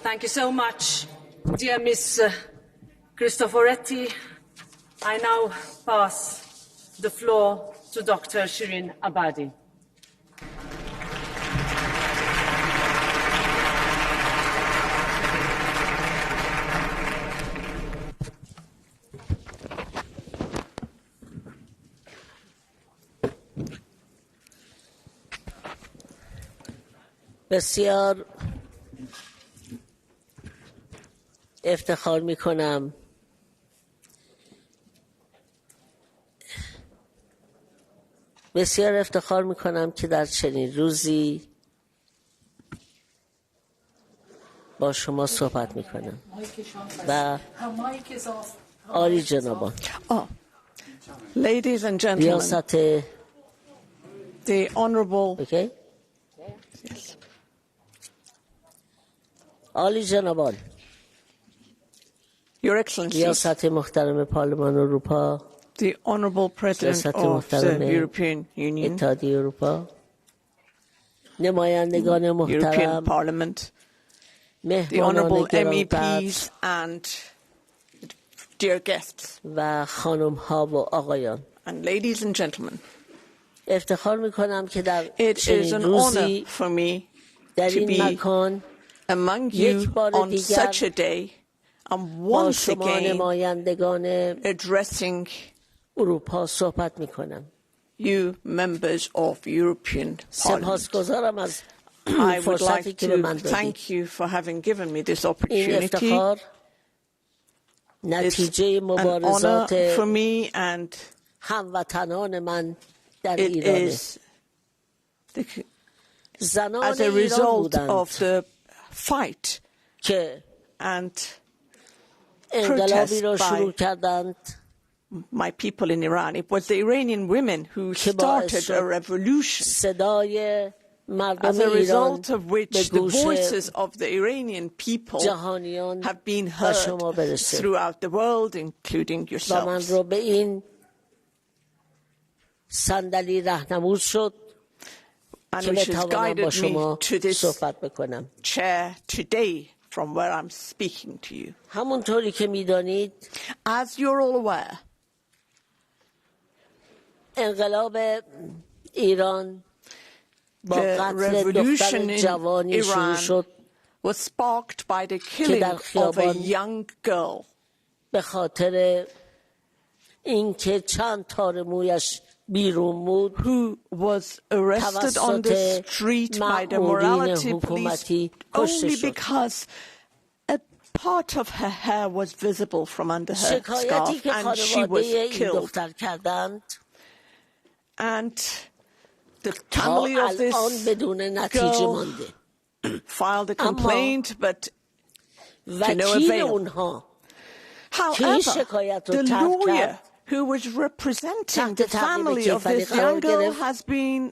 Thank you so much, dear Ms. Cristoforetti. I now pass the floor to Dr. Shirin Abadi. بسیار افتخار میکنم که در چنین روزی با شما صحبت میکنم و عالی جنابان Ladies and gentlemen, ریاست the honorable عالی جنابان Your Excellencies, ریاست محترم پارلمان اروپا the honorable President of the European Union, اتحادیه اروپا نمایندگان محترم European Parliament, the honorable MEPs and dear guests, و خانم ها و آقایان and ladies and gentlemen, افتخار میکنم که در it is چنین an روزی honor for me در to این be مکان among یک you بار on دیگر such a day and با once شما again نمایندگان addressing اروپا صحبت میکنم. you members of European Parliament. سپاسگزارم از I would فرصتی like که به من to دادید. thank you for having given me this این opportunity. افتخار It's نتیجه an مبارزات honor for me and هموطنان من در it ایرانه. is زنان as a ایران result بودند of the fight که and انقلابی protest را شروع by کردند my people in Iran. It was the Iranian women who که باعث started a شد revolution, صدای مردم as a ایران result of به which the گوش voices of the Iranian people جهانیان have been و شما heard برسه throughout the world, including و من yourselves. رو به این صندلی راهنمود شد And که which has بتوانم با guided me شما to this صحبت بکنم. chair today from where I'm speaking to you. همونطوری که میدانید As you're all aware, انقلاب ایران با the قتل revolution دختر in جوانی شروع Iran شد was sparked by the killing در of a خیابان young girl به خاطر اینکه چند تار مویش بیرون بود who was arrested on the street by the morality police only because a part of her hair was visible from under her شکایتی scarf که and she خانواده was این killed. دختر کردند And the تا family of this الان بدون نتیجه girl مانده. filed a complaint, but to no وکیل avail. اونها که این However, شکایت رو the ترک lawyer کرد who was representing تحت the family تعقیب of this کیفری young قرار girl گرفت has been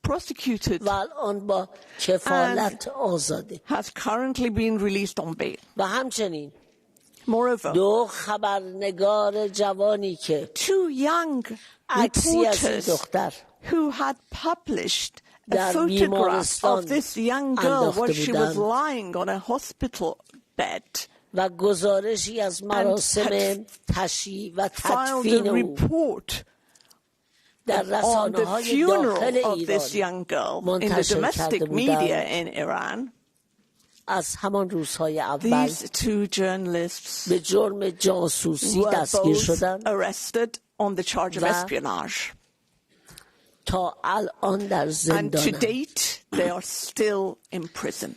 prosecuted و الان با کفالت آزاده has currently been released on bail. و همچنین Moreover, دو خبرنگار جوانی که two young عکسی از این reporters دختر who had published a در photograph بیمارستان of this young girl انداخته while she was بودند lying on a hospital bed و گزارشی از مراسم تشییع و filed a تدفین او report در on رسانه the های داخل funeral of this ایران young girl in the منتشر کرده domestic media بودند. in Iran. از همان روزهای اول These two journalists به جرم جاسوسی were دستگیر both شدند arrested on the charge of و espionage. تا الان در And to زندانند. date, they are still in prison.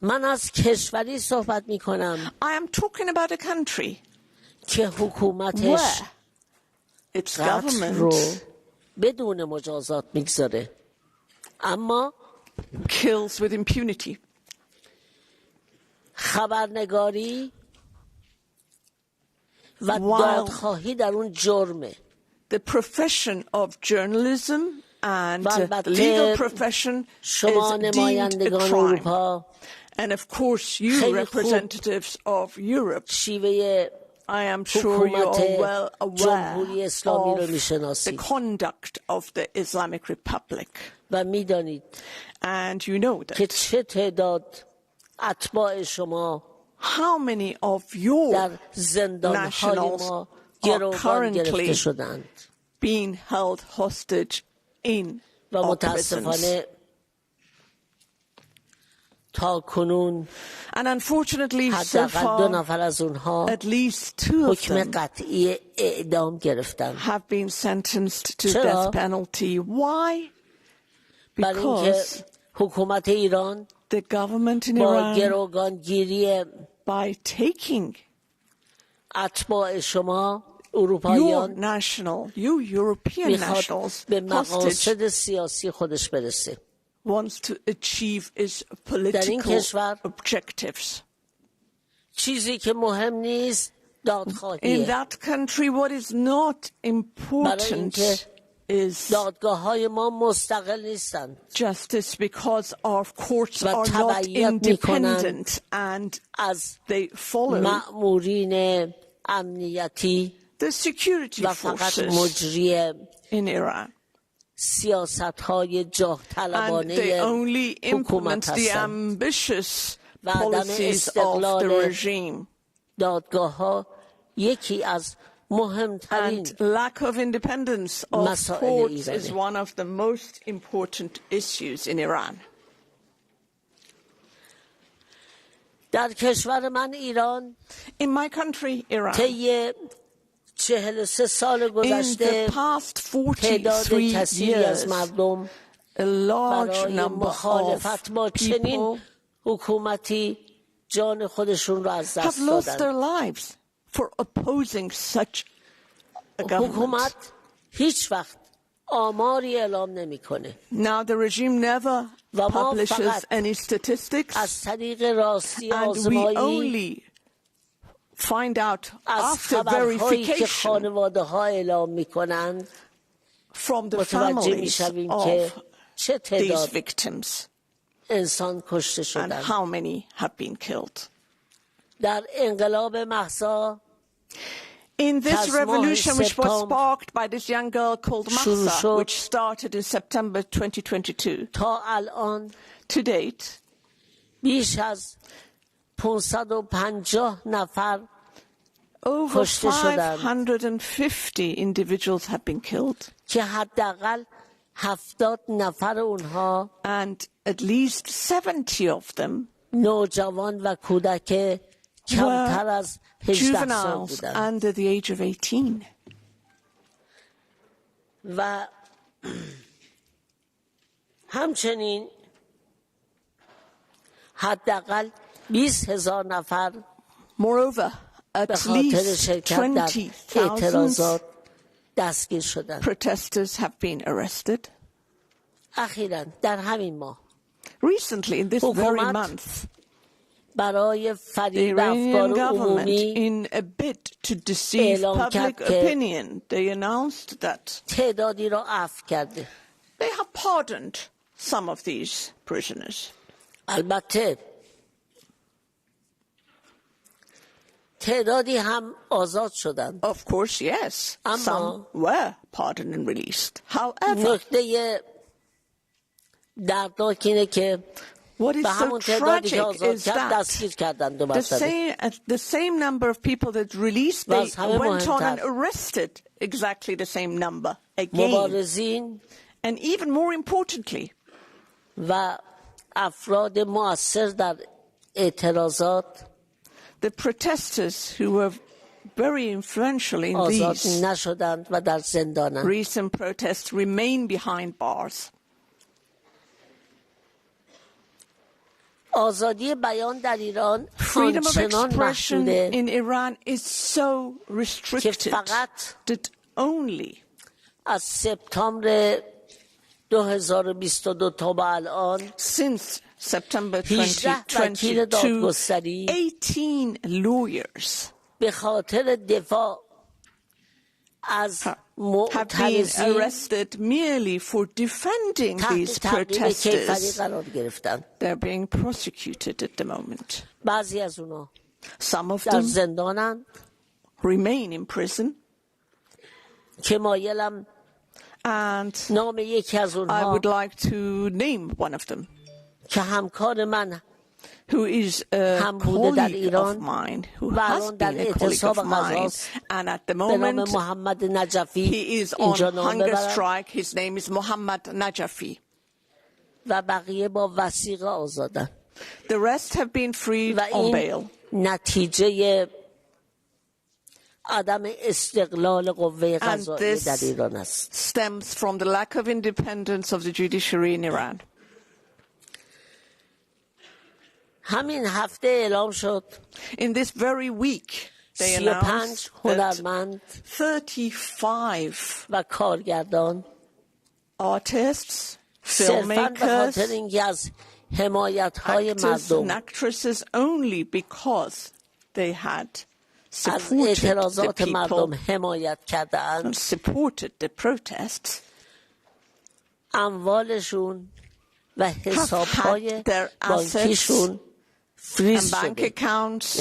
من از کشوری صحبت می کنم I am talking about a country که حکومتش where its قتل رو government بدون مجازات میگذاره اما kills with impunity. خبرنگاری و While دادخواهی در اون جرمه the profession of journalism and و the البته legal profession شما is deemed a نمایندگان crime. اروپا And of course, you خیلی خوب representatives of Europe, شیوه I am sure you حکومت are well aware جمهوری اسلامی رو of the میشناسید conduct of the Islamic Republic. و میدانید And you know که that چه تعداد how many of your nationals are currently being held hostage in our prisons? And unfortunately, so far, at least 2 of them have been sentenced to death penalty. Why? Because the government in Iran, by taking your European nationals hostage, wants to achieve its political objectives. In that country, what is not important is justice, because our courts are not independent and they follow the security forces in Iran. And they only implement the ambitious policies of the regime. And lack of independence of courts is one of the most important issues in Iran. In my country, Iran, in the past 43 years, a large number of people have lost their lives for opposing such a government. Now the regime never publishes any statistics, and we only find out after verification from the families of these victims and how many have been killed. In this revolution, which was sparked by this young girl called Mahsa, which started in September 2022, to date, over 550 individuals have been killed, and at least 70 of them were juveniles under the age of 18. Moreover, at least 20,000 protesters have been arrested. Recently, in this very month, the Iranian government, in a bid to deceive public opinion, they announced that they have pardoned some of these prisoners. Of course, yes. Some were pardoned and released. However, what is so tragic is that the same number of people that released, they went on and arrested exactly the same number again. And even more importantly, the protesters who were very influential in these recent protests remain behind bars. Freedom of expression in Iran is so restricted that only since September 2022, 18 lawyers have been arrested merely for defending these protesters. They're being prosecuted at the moment. Some of them remain in prison. And I would like to name one of them. who is a colleague of mine, who has been a colleague of mine, and at the moment he is on hunger strike. His name is Mohammad Najafi. The rest have been freed on bail. And this stems from the lack of independence of the judiciary in Iran. In this very week, they announced that 35 artists, filmmakers, actors and actresses, only because they had supported the people and supported the protests, have had their assets and bank accounts,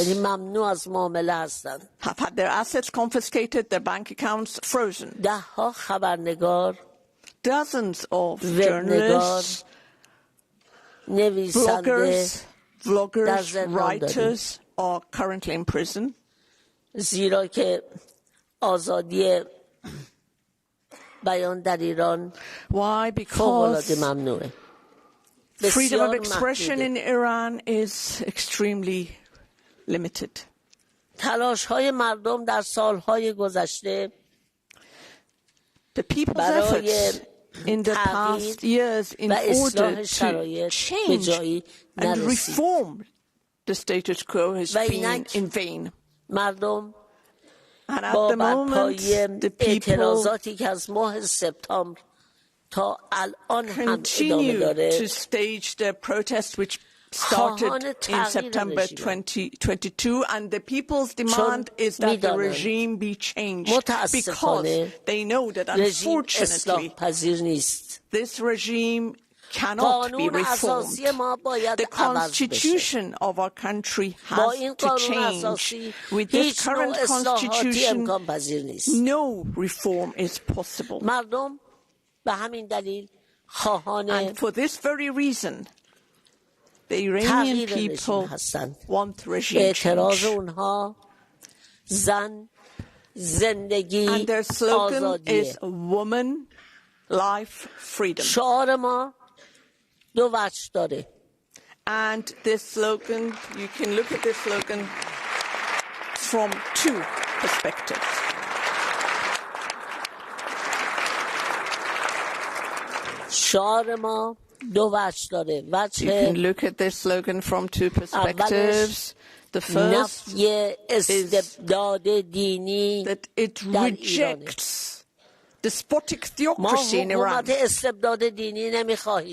have had their assets confiscated, their bank accounts frozen. Dozens of journalists, bloggers, writers are currently in prison. Why? Because freedom of expression in Iran is extremely limited. The people's efforts in the past years in order to change and reform the status quo has been in vain. And at the moment, the people continue to stage the protests which started in September 2022, and the people's demand is that the regime be changed because they know that unfortunately this regime cannot be reformed. The constitution of our country has to change. With this current constitution, no reform is possible. And for this very reason, the Iranian people want regime change. And their slogan is woman, life, freedom. And this slogan, you can look at this slogan from two perspectives. You can look at this slogan from two perspectives. The first is that it rejects despotic theocracy in Iran.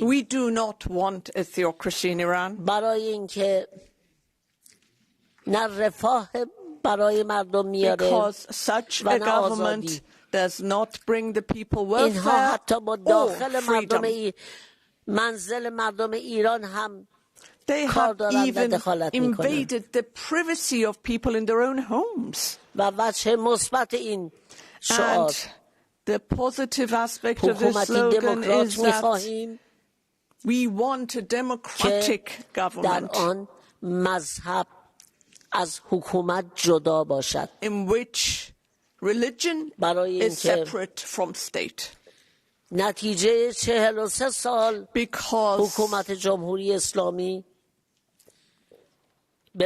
We do not want a theocracy in Iran. Because such a government does not bring the people welfare or freedom. They have even invaded the privacy of people in their own homes. And the positive aspect of this slogan is that we want a democratic government in which religion is separate from state. Because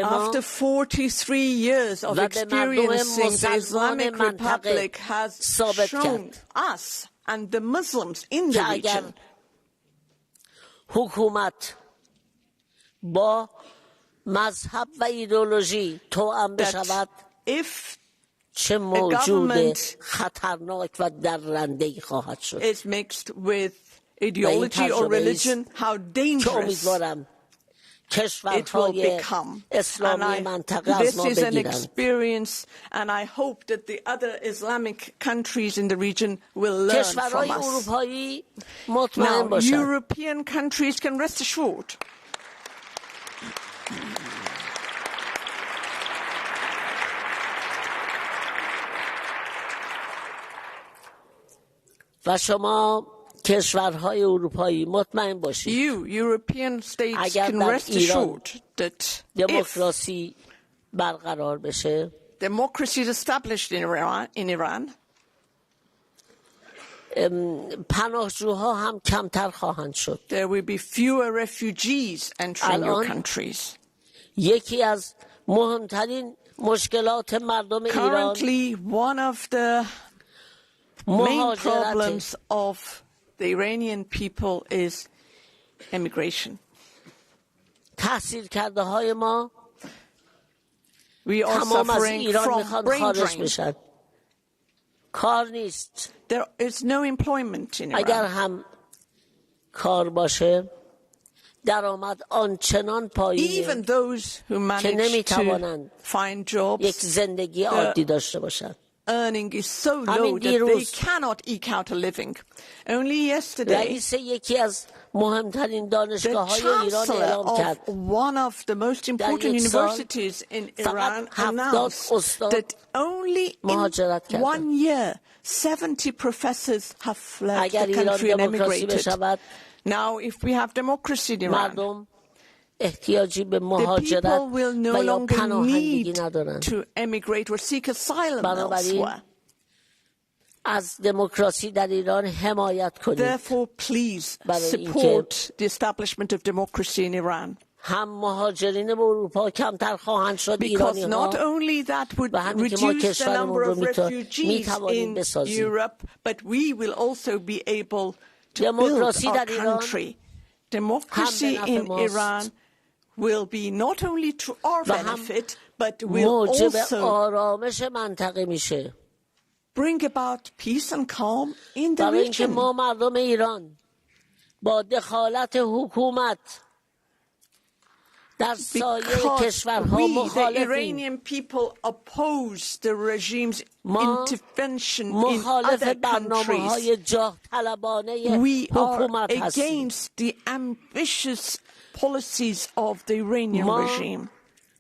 after 43 years of experiencing the Islamic Republic has shown us and the Muslims in the region that if a government is mixed with ideology or religion, how dangerous it will become. And this is an experience, and I hope that the other Islamic countries in the region will learn from us. Now, European countries can rest assured کشورهای اروپایی مطمئن باشید You European states اگر can در rest ایران assured that if دموکراسی برقرار بشه democracy is established in Iran, پناهجوها هم کمتر خواهند شد. there will be fewer refugees entering your countries. یکی از مهمترین مشکلات مردم ایران Currently, one of the main problems of the Iranian people is immigration. تحصیل کرده های ما We are تمام از suffering ایران from میخوان brain خارج drain. بشن. کار نیست. There is no employment in اگر Iran. هم کار باشه درآمد آنچنان پایینه Even those who که manage نمیتوانند to find jobs, یک زندگی عادی داشته باشند. earning is so low that they cannot eke out a living. Only yesterday, رئیس یکی از مهمترین the دانشگاه‌های ایران chancellor اعلام کرد of one of the most important universities in Iran announced that only in 1 year 70 professors have left the country and emigrated. Now, if we have democracy in Iran, احتیاجی به the مهاجرت people will no و یا longer پناهندگی need ندارند. to emigrate or seek asylum بنابراین elsewhere. از دموکراسی در ایران حمایت کنید. Therefore, please برای اینکه support the establishment of democracy in Iran. هم مهاجرین به اروپا کمتر خواهند شد Because ایرانی not ها only that would و همین که ما reduce the کشورمون number رو of refugees میتوانیم in بسازیم. Europe, but we will also be able to build دموکراسی our در ایران country. Democracy هم به in نفع Iran will be not only to our و هم benefit, but will موجب also آرامش منطقه میشه. bring about peace and calm in the برای اینکه region. ما مردم ایران با دخالت حکومت در سایر Because کشورها we, the مخالفیم. Iranian people, oppose the regime's ما intervention in مخالف other برنامه‌های countries. جاه طلبانه We are حکومت هستیم. against the ambitious policies of the Iranian ما regime.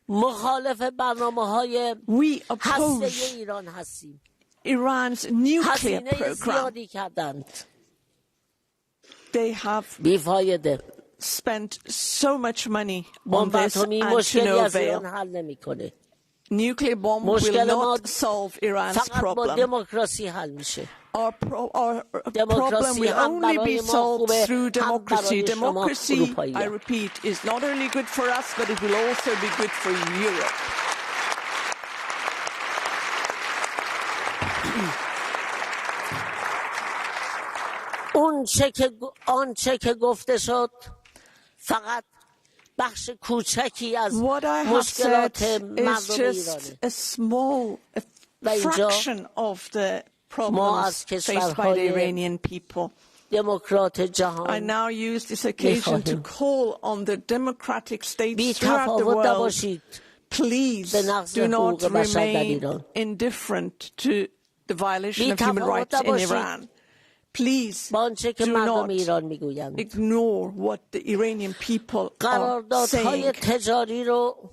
مخالف برنامه‌های We هسته oppose ایران هستیم. Iran's nuclear هزینه program. زیادی کردند. They have بیفایده. spent so much money on بمب this اتمی and to مشکلی no از ایران avail. حل نمی‌کنه. Nuclear bomb will مشکل ما not solve Iran's فقط با problem. دموکراسی حل میشه. Our problem دموکراسی will هم only برای be ما solved خوبه through هم democracy. برای شما Democracy, اروپایی. I repeat, is not only good for us, but it will also be good for Europe. آنچه که گفته شد فقط بخش کوچکی از What I have مشکلات said is مردم just ایرانه. a small و اینجا fraction of the ما problems از faced by the کشورهای Iranian people. دموکرات I جهان now use this occasion to می‌خواهیم call on the democratic states بی throughout the تفاوت world. نباشید Please به نقض do not حقوق بشر در remain ایران. indifferent to the violation بی of human تفاوت rights in نباشید Iran. Please با آنچه که do مردم not ایران میگویند. ignore what the Iranian people are قراردادهای saying. تجاری رو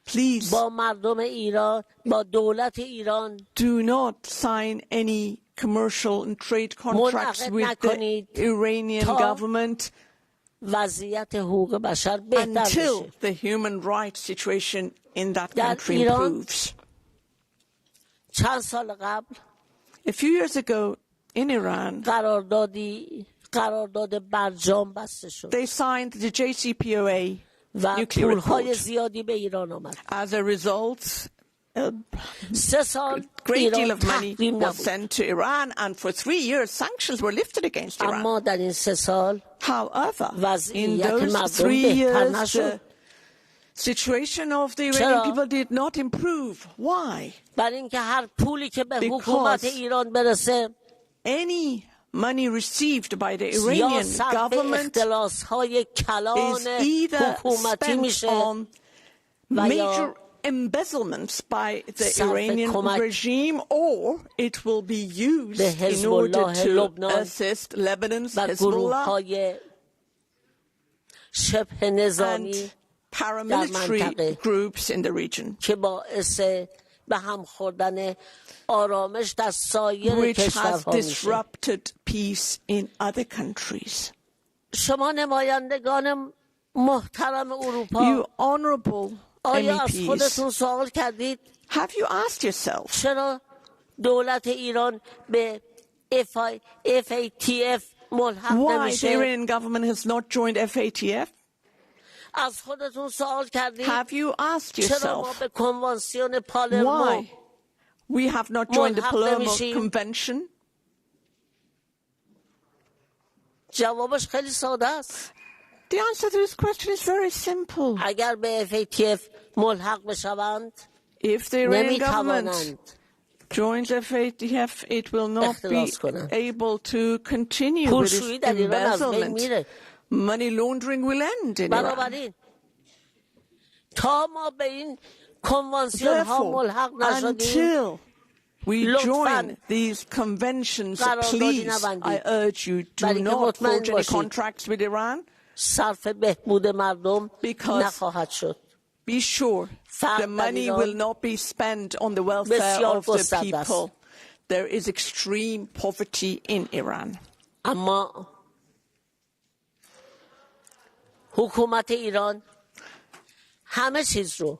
Please با مردم ایران با دولت ایران do not sign any commercial and trade contracts منعقد with the نکنید Iranian تا government وضعیت حقوق بشر بهتر until بشه. the human rights situation in that در country ایران improves. چند سال قبل A few years ago in Iran, قرارداد برجام بسته شد they signed the JCPOA و nuclear پولهای accord. زیادی به ایران آمد. As a result, a 3 سال great deal ایران of money تحریم was نبود. sent to Iran, and for 3 years sanctions were lifted against Iran. اما در این 3 سال However, in وضعیت those مردم 3 بهتر years, نشد. the situation of the چرا؟ Iranian people did not improve. Why? برای اینکه هر پولی که به Because حکومت ایران برسه any money received by the یا Iranian صرف government اختلاس‌های is کلان either حکومتی spent میشه on و یا major embezzlements by the صرف Iranian کمک regime, or it will be used به in حزب order الله to لبنان assist Lebanon's و Hezbollah گروه‌های شبه نظامی and paramilitary منطقه groups in the region. که باعث which has disrupted peace in other countries. You honorable MEPs, have you asked yourself why the Iranian government has not joined FATF? Have you asked yourself why we have not joined the Palermo Convention? The answer to this question is very simple. If the Iranian government joins FATF, it will not be able to continue with its embezzlement. Money laundering will end in Iran. Therefore, until we join these conventions, please, I urge you, do not forge any contracts with Iran, because be sure the money will not be spent on the welfare of the people. There is extreme poverty in Iran. حکومت ایران همه چیز رو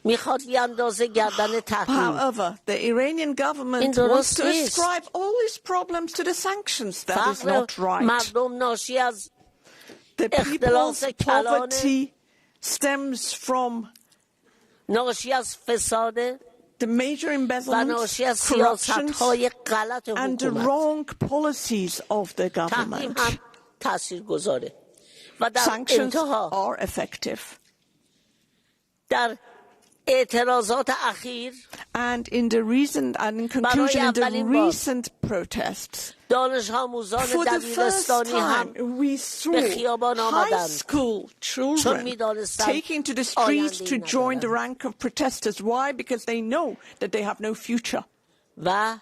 میخواد بیاندازه گردن تحریم. However, the Iranian government wants to ascribe all these problems to the sanctions. That is not right. مردم ناشی از The people's poverty stems from ناشی از فساد the major embezzlement, corruption, and the wrong policies of the government. Sanctions are effective. And in the recent, and in conclusion, in the recent protests, for the first time, we saw high school children taking to the streets to join the rank of protesters. Why? Because they know that they have no future. Now,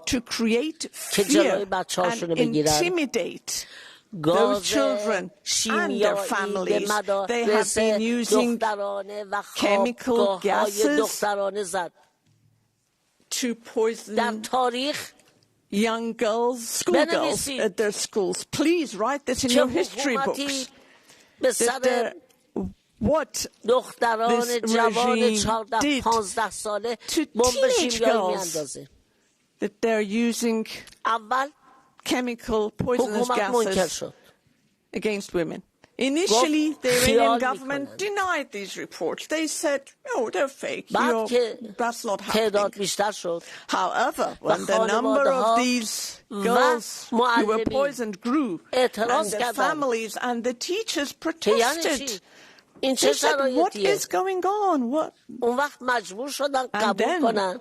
to create fear and intimidate those children and their families, they have been using chemical gases to poison young girls, schoolgirls at their schools. Please write this in your history books. What this regime did to teenage girls, that they're using chemical poisonous gases against women. Initially, the Iranian government denied these reports. They said, oh, they're fake. That's not happening. However, when the number of these girls who were poisoned grew, and their families and the teachers protested, they said, what is going on? What? And then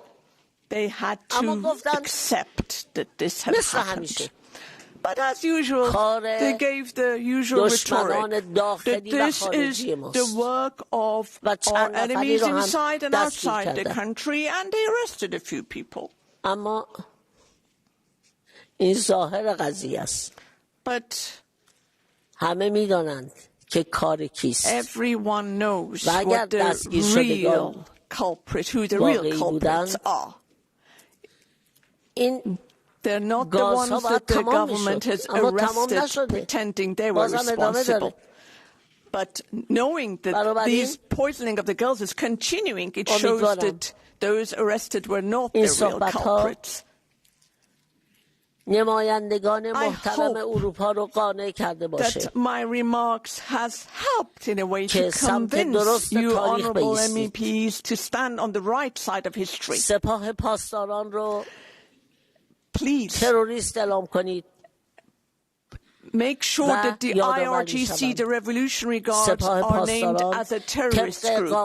they had to accept that this had happened. But as usual, they gave the usual rhetoric that this is the work of our enemies inside and outside the country, and they arrested a few people. But everyone knows what the real culprit, who the real culprits are. They're not the ones that the government has arrested pretending they were responsible. But knowing that these poisoning of the girls is continuing, it shows that those arrested were not the real culprits. I hope that my remarks has helped in a way to convince you honorable MEPs to stand on the right side of history. Please make sure that the IRGC, the Revolutionary Guards, are named as a terrorist group. The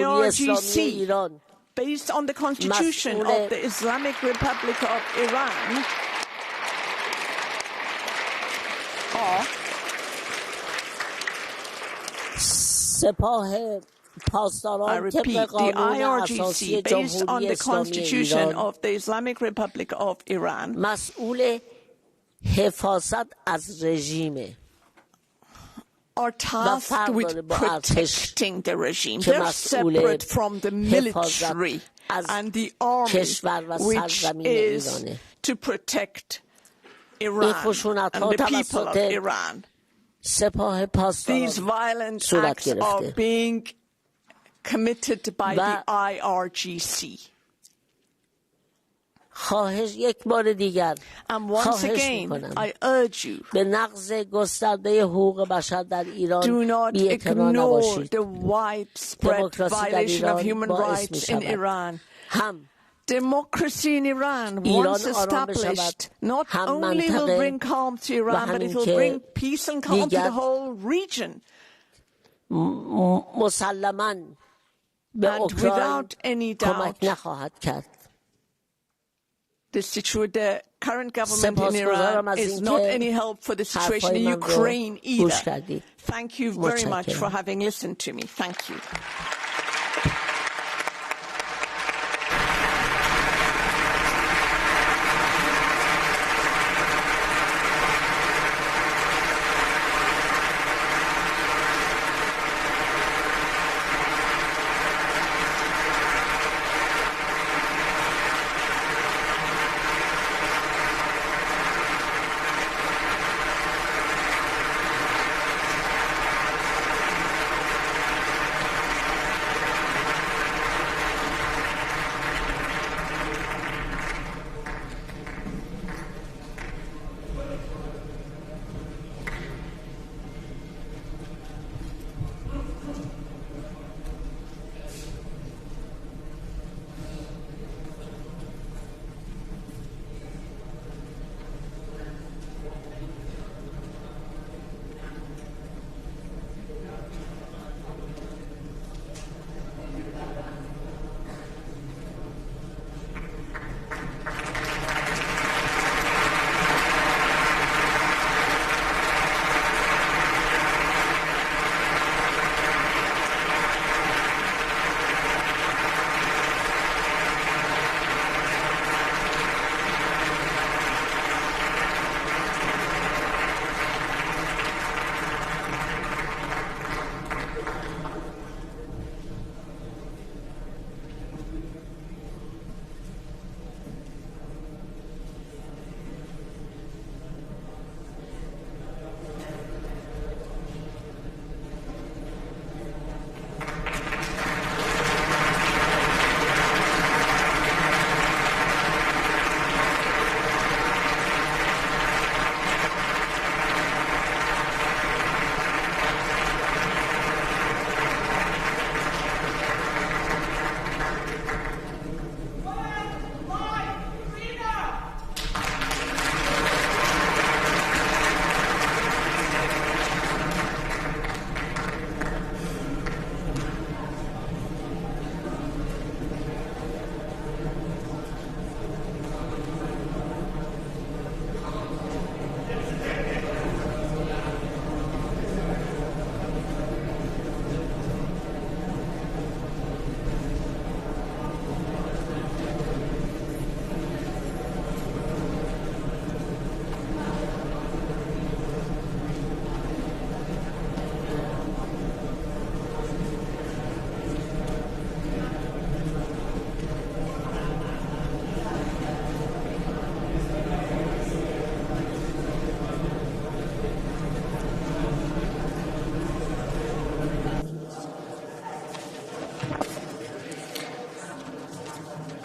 IRGC, based on the Constitution of the Islamic Republic of Iran, I repeat, the IRGC, based on the Constitution of the Islamic Republic of Iran, حفاظت از رژیمه. are tasked with protecting the regime. They're separate from the military and the army, which is to protect Iran and the people of Iran. These violent acts are being committed by the IRGC. And once again, I urge you, do not ignore the widespread violation of human rights in Iran. Democracy in Iran, once established, not only will bring calm to Iran, but it will bring peace and calm to the whole region. And without any doubt, the current government in Iran is not any help for the situation in Ukraine either. Thank you very much for having listened to me. Thank you.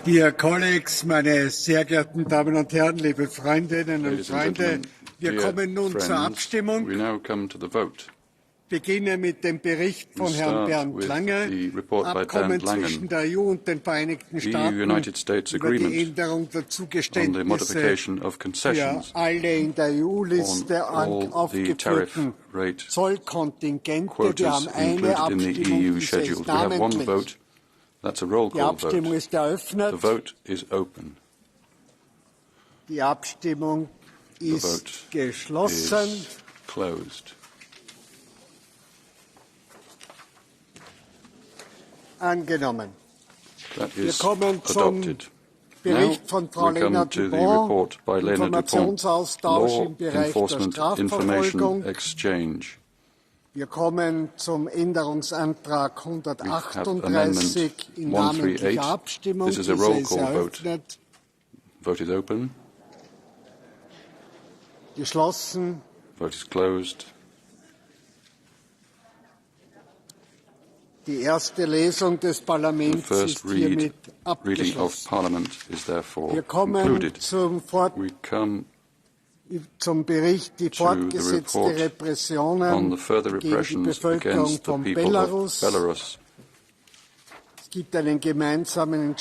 Dear colleagues, meine sehr geehrten Damen und Herren, liebe Freundinnen und Freunde, wir kommen nun zur Abstimmung. Ich beginne mit dem Bericht von Herrn Bernd Lange, Abkommen zwischen der EU und den Vereinigten Staaten über die Änderung der Zugeständnisse für alle in der EU-Liste aufgeführten Zollkontingente. Wir haben eine Abstimmung, diese ist namentlich. Die Abstimmung ist eröffnet. Die Abstimmung ist geschlossen. Angenommen. Wir kommen zum Bericht von Frau Lena Dupont, Informationsaustausch im Bereich der Strafverfolgung. Wir kommen zum Änderungsantrag 138 in namentlicher Abstimmung. Diese ist eröffnet. Vote is open. Geschlossen. Vote is closed. Die erste Lesung des Parlaments ist hiermit abgeschlossen. Wir kommen zum Bericht die fortgesetzte Repressionen gegen die Bevölkerung von Belarus. Es gibt einen gemeinsamen